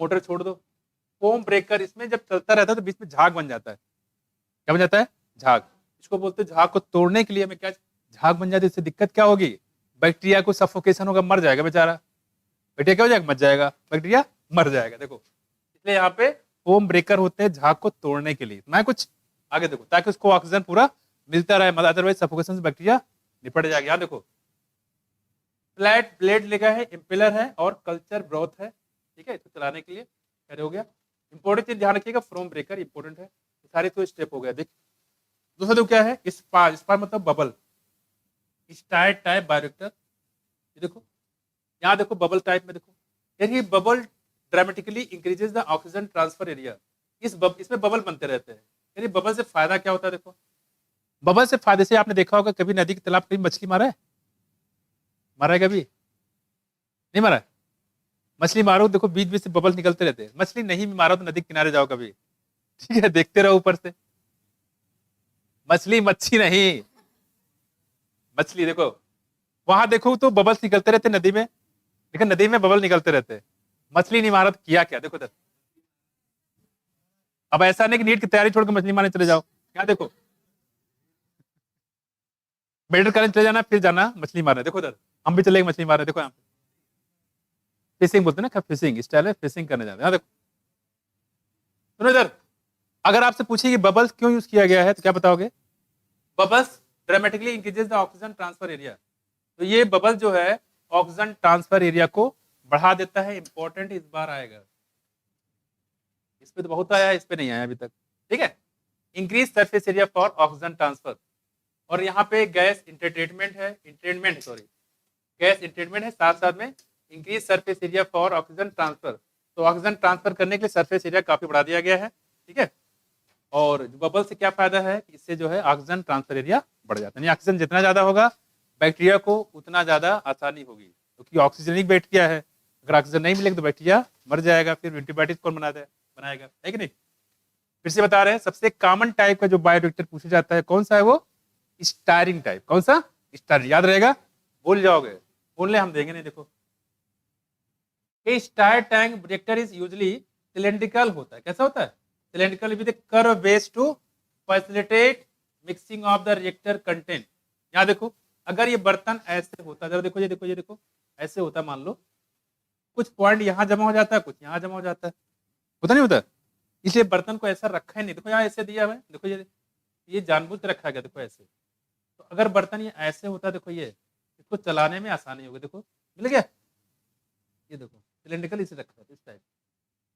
मोटर छोड़ दो, फोम ब्रेकर, इसमें जब चलता रहता है तो बीच में झाग बन जाता है, क्या बन जाता है, झाग, इसको बोलते हैं। झाग को तोड़ने के लिए हमें क्या, झाग बन जाती है, इससे दिक्कत क्या होगी, बैक्टीरिया को सफोकेशन होगा, मर जाएगा बेचारा, बैक्टीरिया क्या हो जाएगा, मर जाएगा, बैक्टीरिया मर जाएगा। देखो इसलिए यहाँ पे फोम ब्रेकर होते हैं झाग को तोड़ने के लिए। मैं कुछ आगे देखो, ताकि उसको ऑक्सीजन पूरा मिलता रहे, मतलब अदरवाइज सफोकेशन से बैक्टीरिया निपट जाएगा। यहाँ देखो फ्लैट ब्लेड लगा है, इम्पेलर है और कल्चर ब्रॉथ है, ठीक है, इसको चलाने के लिए क्या हो गया। इंपॉर्टेंट चीज ध्यान रखिएगा, फ्रोम ब्रेकर इंपॉर्टेंट है, सारे तो स्टेप हो गया। देख दूसरा देखो क्या है, स्पार, स्पार मतलब बबल, स्टार टाइप बायोरिएक्टर, ये देखो यहाँ देखो बबल टाइप में, देखो यानी bubble dramatically increases the oxygen transfer area, इसमें बबल बनते रहते हैं। यानी बबल से फायदा क्या होता है, देखो बबल से फायदे से आपने देखा होगा, कभी नदी के तालाब कभी मछली मारा है, मारा है कभी, नहीं मारा है? मछली मारो, देखो बीच बीच से बबल निकलते रहते हैं। मछली नहीं भी मारो तो नदी के किनारे जाओ कभी, ठीक है, देखते रहो ऊपर से, मछली मच्छी नहीं, मछली देखो वहां देखो तो बबल्स निकलते रहते नदी में, लेकिन नदी में बबल निकलते रहते, मछली नहीं मारा तो किया क्या, देखो इधर। अब ऐसा नहीं कि नीट की तैयारी छोड़कर मछली मारने चले जाओ, क्या देखो मेडिकल कॉलेज चले जाना, फिर जाना मछली मारने, देखो इधर हम भी चले गए मछली मारने, देखो यहाँ पे फिशिंग बोलते हैं ना, फिशिंग स्टाइल है, फिशिंग करने जाते हैं। देखो सुनो इधर, अगर आपसे पूछे कि बबल्स क्यों यूज किया गया है तो क्या बताओगे, bubbles dramatically increases the oxygen transfer area, तो ये बबल जो है ऑक्सीजन ट्रांसफर एरिया को बढ़ा देता है। इंपॉर्टेंट इस बार आएगा, इस पे तो बहुत आया है, इस पे नहीं आया अभी तक, ठीक है। Increase surface area for oxygen transfer, और यहाँ पे गैस इंटरटेनमेंट है, इंटरटेनमेंट सॉरी, गैस इंटरटेनमेंट है, साथ साथ में increase surface area for oxygen transfer, तो ऑक्सीजन ट्रांसफर करने के लिए सरफेस एरिया काफी बढ़ा दिया गया है, ठीक है। और बबल से क्या फायदा है, इससे जो है ऑक्सीजन ट्रांसफर एरिया बढ़ जाता है, ऑक्सीजन जितना ज्यादा होगा बैक्टीरिया को उतना ज्यादा आसानी होगी, क्योंकि ऑक्सीजनिक बैक्टीरिया है, अगर ऑक्सीजन नहीं मिलेगा तो बैक्टीरिया मर जाएगा, फिर एंटीबायोटिक कौन बनाएगा, है कि नहीं। फिर से बता रहे हैं, सबसे कॉमन टाइप का जो बायोरिएक्टर पूछा जाता है कौन सा है, वो स्टायरिंग टाइप, कौन सा, स्टायरिंग, याद रहेगा, भूल जाओगे, बोलने हम देंगे नहीं। देखो ये stir tank reactor is usually cylindrical होता है, कैसा होता है, cylindrical with curve base to facilitate mixing of the reactor content. यहाँ देखो अगर ये बर्तन ऐसे होता, जरा देखो, ये देखो, ये देखो ऐसे होता, मान लो कुछ पॉइंट यहाँ जमा हो जाता है, कुछ यहाँ जमा हो जाता है, होता नहीं होता, इसलिए बर्तन को ऐसा रखा ही नहीं, देखो यहाँ ऐसे दिया हुआ है, देखो ये जानबूझ के रखा गया, देखो ऐसे, तो अगर बर्तन ये ऐसे होता, देखो ये इसको चलाने में आसानी होगी, देखो मिल गया, ये देखो सिलेंड्रिकल इसे रखा है इस टाइप,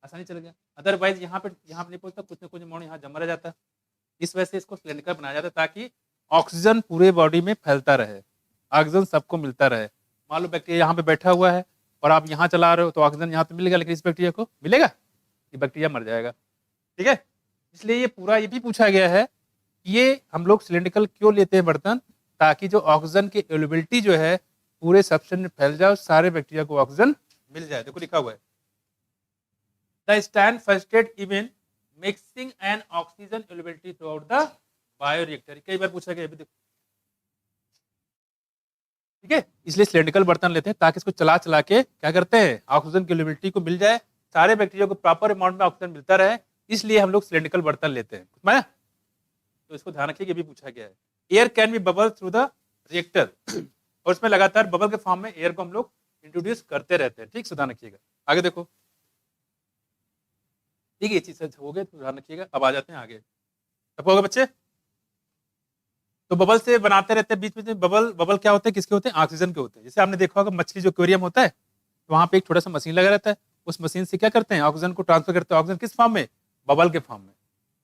आसानी चल गया। अदरवाइज यहाँ पे नहीं पहुंचता, कुछ ना कुछ अमाउंट यहाँ जमा रह जाता है, इस वजह से इसको सिलेंड्रिकल बनाया जाता है, ताकि ऑक्सीजन पूरे बॉडी में फैलता रहे, ऑक्सीजन सबको मिलता रहे। मान लो बैक्टीरिया यहाँ पे बैठा हुआ है और आप यहाँ चला रहे हो तो ऑक्सीजन यहाँ पे मिलेगा, लेकिन इस बैक्टीरिया को मिलेगा, ये बैक्टीरिया मर जाएगा, ठीक है। इसलिए ये पूरा ये भी पूछा गया है, ये हम लोग सिलेंड्रिकल क्यों लेते हैं बर्तन, ताकि जो ऑक्सीजन की अवेलेबिलिटी जो है पूरे सब्सटेंस में फैल जाए, सारे बैक्टीरिया को ऑक्सीजन मिल जाए। देखो लिखा हुआ है, the stand first aid even mixing and oxygen availability through out the bio reactor कई बार पूछा गया, ये भी देखो, ठीक है। इसलिए सिलेंड्रिकल बर्तन लेते हैं ताकि इसको चला चला के क्या करते हैं, ऑक्सीजन की लिबिलिटी को मिल जाए, सारे बैक्टीरिया को प्रॉपर अमाउंट में ऑक्सीजन मिलता रहे, इसलिए हम लोग सिलेंड्रिकल बर्तन लेते हैं, समझा? तो इसको ध्यान रखिए, ये भी पूछा गया है। Air can be bubble through the reactor, और उसमें लगातार बबल के फॉर्म में एयर को हम लोग इंट्रोड्यूस करते रहते हैं, ठीक से ध्यान रखिएगा। आगे देखो, ठीक है, ये चीज हो गए तो ध्यान रखिएगा। अब आ जाते हैं आगे, सबको होगा बच्चे? तो बबल से बनाते रहते हैं, बीच में बबल, बबल क्या होते हैं, किसके होते हैं, ऑक्सीजन के होते हैं। जैसे आपने देखा होगा मछली जो एक्वेरियम होता है, तो वहां पे एक छोटा सा मशीन लगा रहता है, उस मशीन से क्या करते हैं, ऑक्सीजन को ट्रांसफर करते हैं। ऑक्सीजन किस फॉर्म में, बबल के फॉर्म में।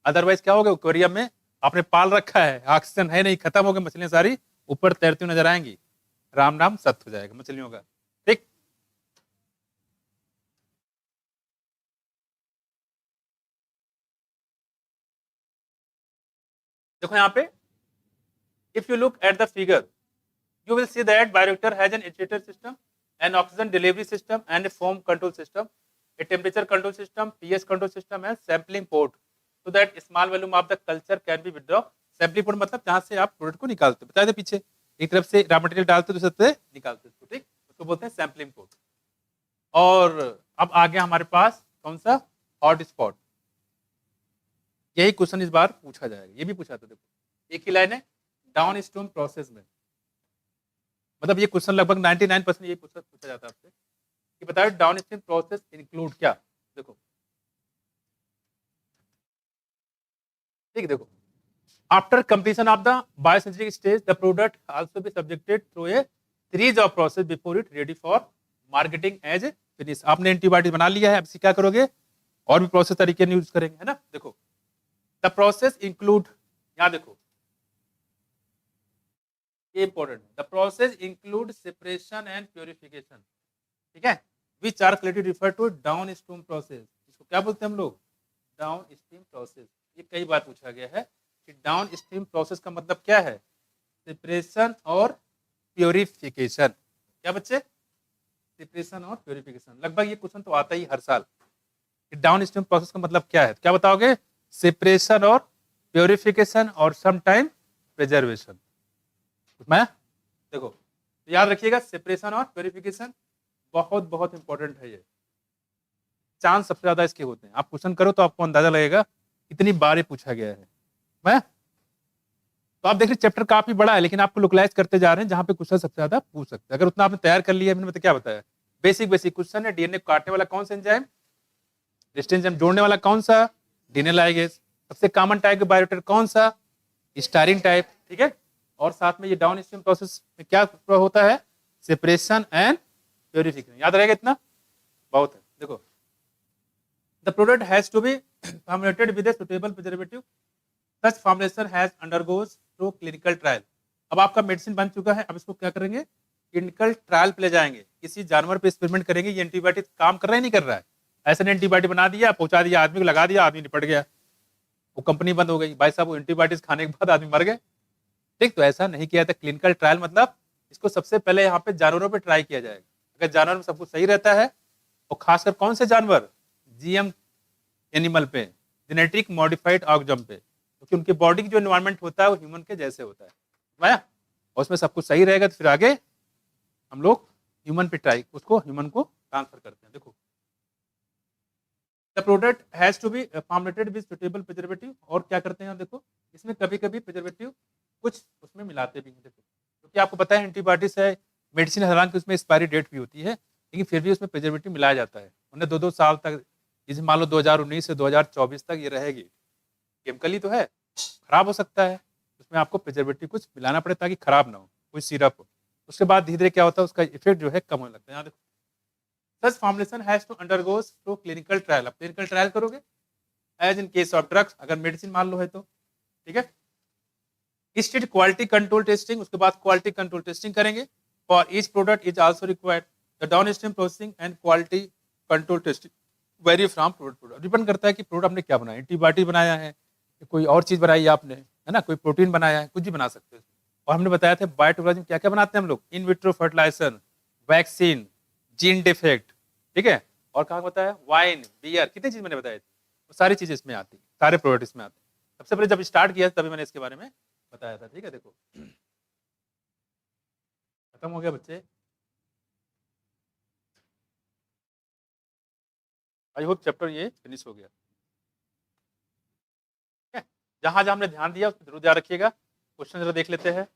अदरवाइज क्या होगा, एक्वेरियम में आपने पाल रखा है, ऑक्सीजन है नहीं, खत्म हो गए, मछलियां सारी ऊपर तैरती हुई नजर आएंगी, राम नाम सत्य हो जाएगा मछलियों का, ठीक। देखो यहाँ पे, if you look at the figure, you will see that bioreactor has an agitator system, an oxygen delivery system, and a foam control system, a temperature control system, pH control system, and sampling port, so that small volume of the culture can be withdrawn. Sampling port मतलब जहां से आप product को निकालते, बता दे पीछे, एक तरफ से रॉ मटेरियल डालते, दूसरी तरफ से निकालते उसको, ठीक, उसको बोलते हैं सैम्पलिंग पोर्ट। और अब आ गया हमारे पास कौन सा, हॉट स्पॉट। यही क्वेश्चन इस बार पूछा जाएगा, ये भी पूछा था, देखो एक ही लाइन है, डाउन स्ट्रीम प्रोसेस में, मतलब ये क्वेश्चन लगभग 99% ये पूछा जाता है आपसे कि बताओ डाउन स्ट्रीम प्रोसेस इंक्लूड क्या। देखो ठीक है, देखो after completion of the biosynthetic stage the product also be subjected through a series of process before it ready for marketing as a finish. आपने एंटीबायोटिक बना लिया है, अब इसे क्या करोगे, और भी प्रोसेस तरीके यूज करेंगे, है ना। देखो द प्रोसेस इंक्लूड, यहाँ देखो important, the process include separation and purification, ठीक है, which are collective refer to downstream process. इसको क्या बोलते हैं हम लोग, डाउन स्ट्रीम प्रोसेस। ये कई बार पूछा गया है कि डाउन स्ट्रीम प्रोसेस का मतलब क्या है, सेपरेशन और प्योरिफिकेशन। क्या बच्चे, सेपरेशन और प्योरिफिकेशन। लगभग ये क्वेश्चन तो आता ही हर साल कि डाउन स्ट्रीम प्रोसेस का मतलब क्या है, क्या बताओगे, सेपरेशन और प्योरिफिकेशन और सम टाइम प्रिजर्वेशन। मैं देखो याद रखिएगा, सेपरेशन और प्योरिफिकेशन बहुत बहुत इंपॉर्टेंट है। ये चांस सबसे ज्यादा इसके होते हैं, आप क्वेश्चन करो तो आपको अंदाजा लगेगा कितनी बार ये पूछा गया है। मैं तो आप देख रहे चैप्टर काफी बड़ा है, लेकिन आपको लोकलाइज करते जा रहे हैं जहां पे क्वेश्चन सबसे ज्यादा पूछ सकते हैं। अगर उतना आपने तैयार कर लिया, मैंने क्या बताया, बेसिक बेसिक क्वेश्चन है। डीएनए को काटने वाला कौन सा एंजाइम, रेजिस्टेंस एंजाइम, जोड़ने वाला कौन सा, डीएनए लाइगेज, सबसे कॉमन टाइप का बायोरिएक्टर कौन सा, स्टायरीन टाइप, ठीक है। और साथ में ये डाउन स्ट्रीम प्रोसेस में क्या होता है, सेपरेशन एंड प्योरिफिकेशन। याद रहेगा इतना, बहुत है। देखो the product has to be formulated with a suitable preservative, such formulation has undergoes through clinical trial. अब आपका मेडिसिन बन चुका है, अब इसको क्या करेंगे, क्लिनिकल ट्रायल पे ले जाएंगे, किसी जानवर पे एक्सपेरिमेंट करेंगे, ये एंटीबायोटिक काम कर रहा है नहीं कर रहा है। ऐसे ने एंटीबायोटिक बना दिया, पहुंचा दिया, आदमी को लगा दिया, आदमी निपट गया, वो कंपनी बंद हो गई। भाई साहब वो एंटीबायोटिक खाने के बाद आदमी मर गए, ठीक। तो ऐसा नहीं किया था। क्लिनिकल ट्रायल मतलब इसको सबसे पहले यहाँ पे जानवरों पे ट्राई किया जाएगा। अगर जानवर में सब कुछ सही रहता है, और खासकर कौन से जानवर, जीएम एनिमल पे, जेनेटिक मॉडिफाइड ऑर्गेनिज्म पे, क्योंकि उनकी बॉडी की जो एनवायरनमेंट होता है वो ह्यूमन के जैसे होता है, और उसमें सब कुछ सही रहेगा तो फिर आगे हम लोग ह्यूमन पे ट्राई, उसको ह्यूमन को ट्रांसफर करते हैं। देखो the product has to be formulated with suitable preservative, और क्या करते हैं, देखो इसमें कभी कभी प्रिजर्वेटिव कुछ उसमें मिलाते भी हैं। देखो क्योंकि आपको पता है एंटीबायोटिक्स है, मेडिसिन, हालांकि उसमें एक्सपायरी डेट भी होती है, लेकिन फिर भी उसमें प्रिजर्वेटिव मिलाया जाता है। उन्हें 2-2 साल तक, जैसे मान लो 2019 से 2024 तक ये रहेगी, केमिकली तो है, खराब हो सकता है, उसमें आपको प्रिजर्वेटिव कुछ मिलाना पड़े ताकि खराब ना हो, कोई सिरप हो। उसके बाद धीरे धीरे क्या होता है, उसका इफेक्ट जो है कम होने लगता है। यहाँ देखो such formulation has to undergoes through clinical trial. अब क्लिनिकल ट्रायल करोगे, as in case of drugs, अगर मेडिसिन मान लो है तो, ठीक है। स्टेट क्वालिटी कंट्रोल टेस्टिंग, उसके बाद क्वालिटी कंट्रोल टेस्टिंग करेंगे। For each product is also required the downstream processing and quality control testing very from product. Depend करता है कि प्रोडक्ट आपने क्या बनाया, एंटीबायोटिक बनाया है, कोई और चीज बनाई है आपने, है ना, कोई प्रोटीन बनाया है, कुछ भी बना सकते हो। और हमने बताया था बायोटेक्नोलॉजी में क्या क्या बनाते हैं हम लोग, in vitro fertilization, vaccine, gene defect, ठीक है, और कहा बताया वाइन, बियर, कितनी चीज मैंने बताई थी, वो सारी चीजें इसमें आती, सारे प्रोडक्ट इसमें आते हैं। सबसे पहले जब स्टार्ट किया तभी मैंने इसके बारे में बताया था। ठीक है, देखो खत्म हो गया बच्चे। आई होप चैप्टर ये फिनिश हो गया। ठीक है, जहां जहां हमने ध्यान दिया उसमें जरूर ध्यान रखिएगा। क्वेश्चन जरा देख लेते हैं।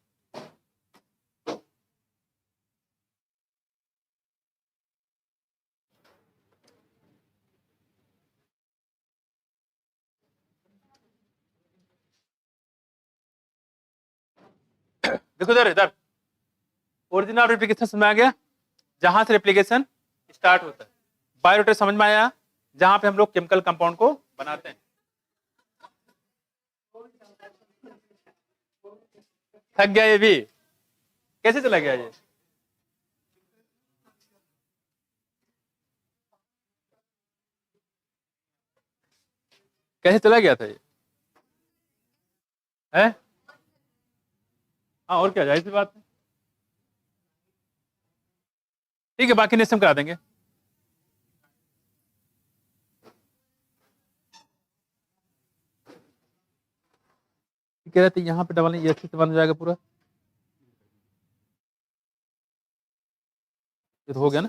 देखो इधर इधर, ओरिजिनल रेप्लिकेशन समझ में आ गया, जहां से रेप्लिकेशन स्टार्ट होता है। बायोरिएक्टर समझ में आया, जहां पे हम लोग केमिकल कंपाउंड को बनाते हैं। थक गया ये भी, कैसे चला गया ये? कैसे चला गया था ये? है? हाँ, और क्या, जाहिर सी बात है। ठीक है, बाकी नेक्स्ट हम करा देंगे। कह रहे थे यहाँ पे डबल ये अच्छे से बन जाएगा पूरा। ये तो हो गया ना।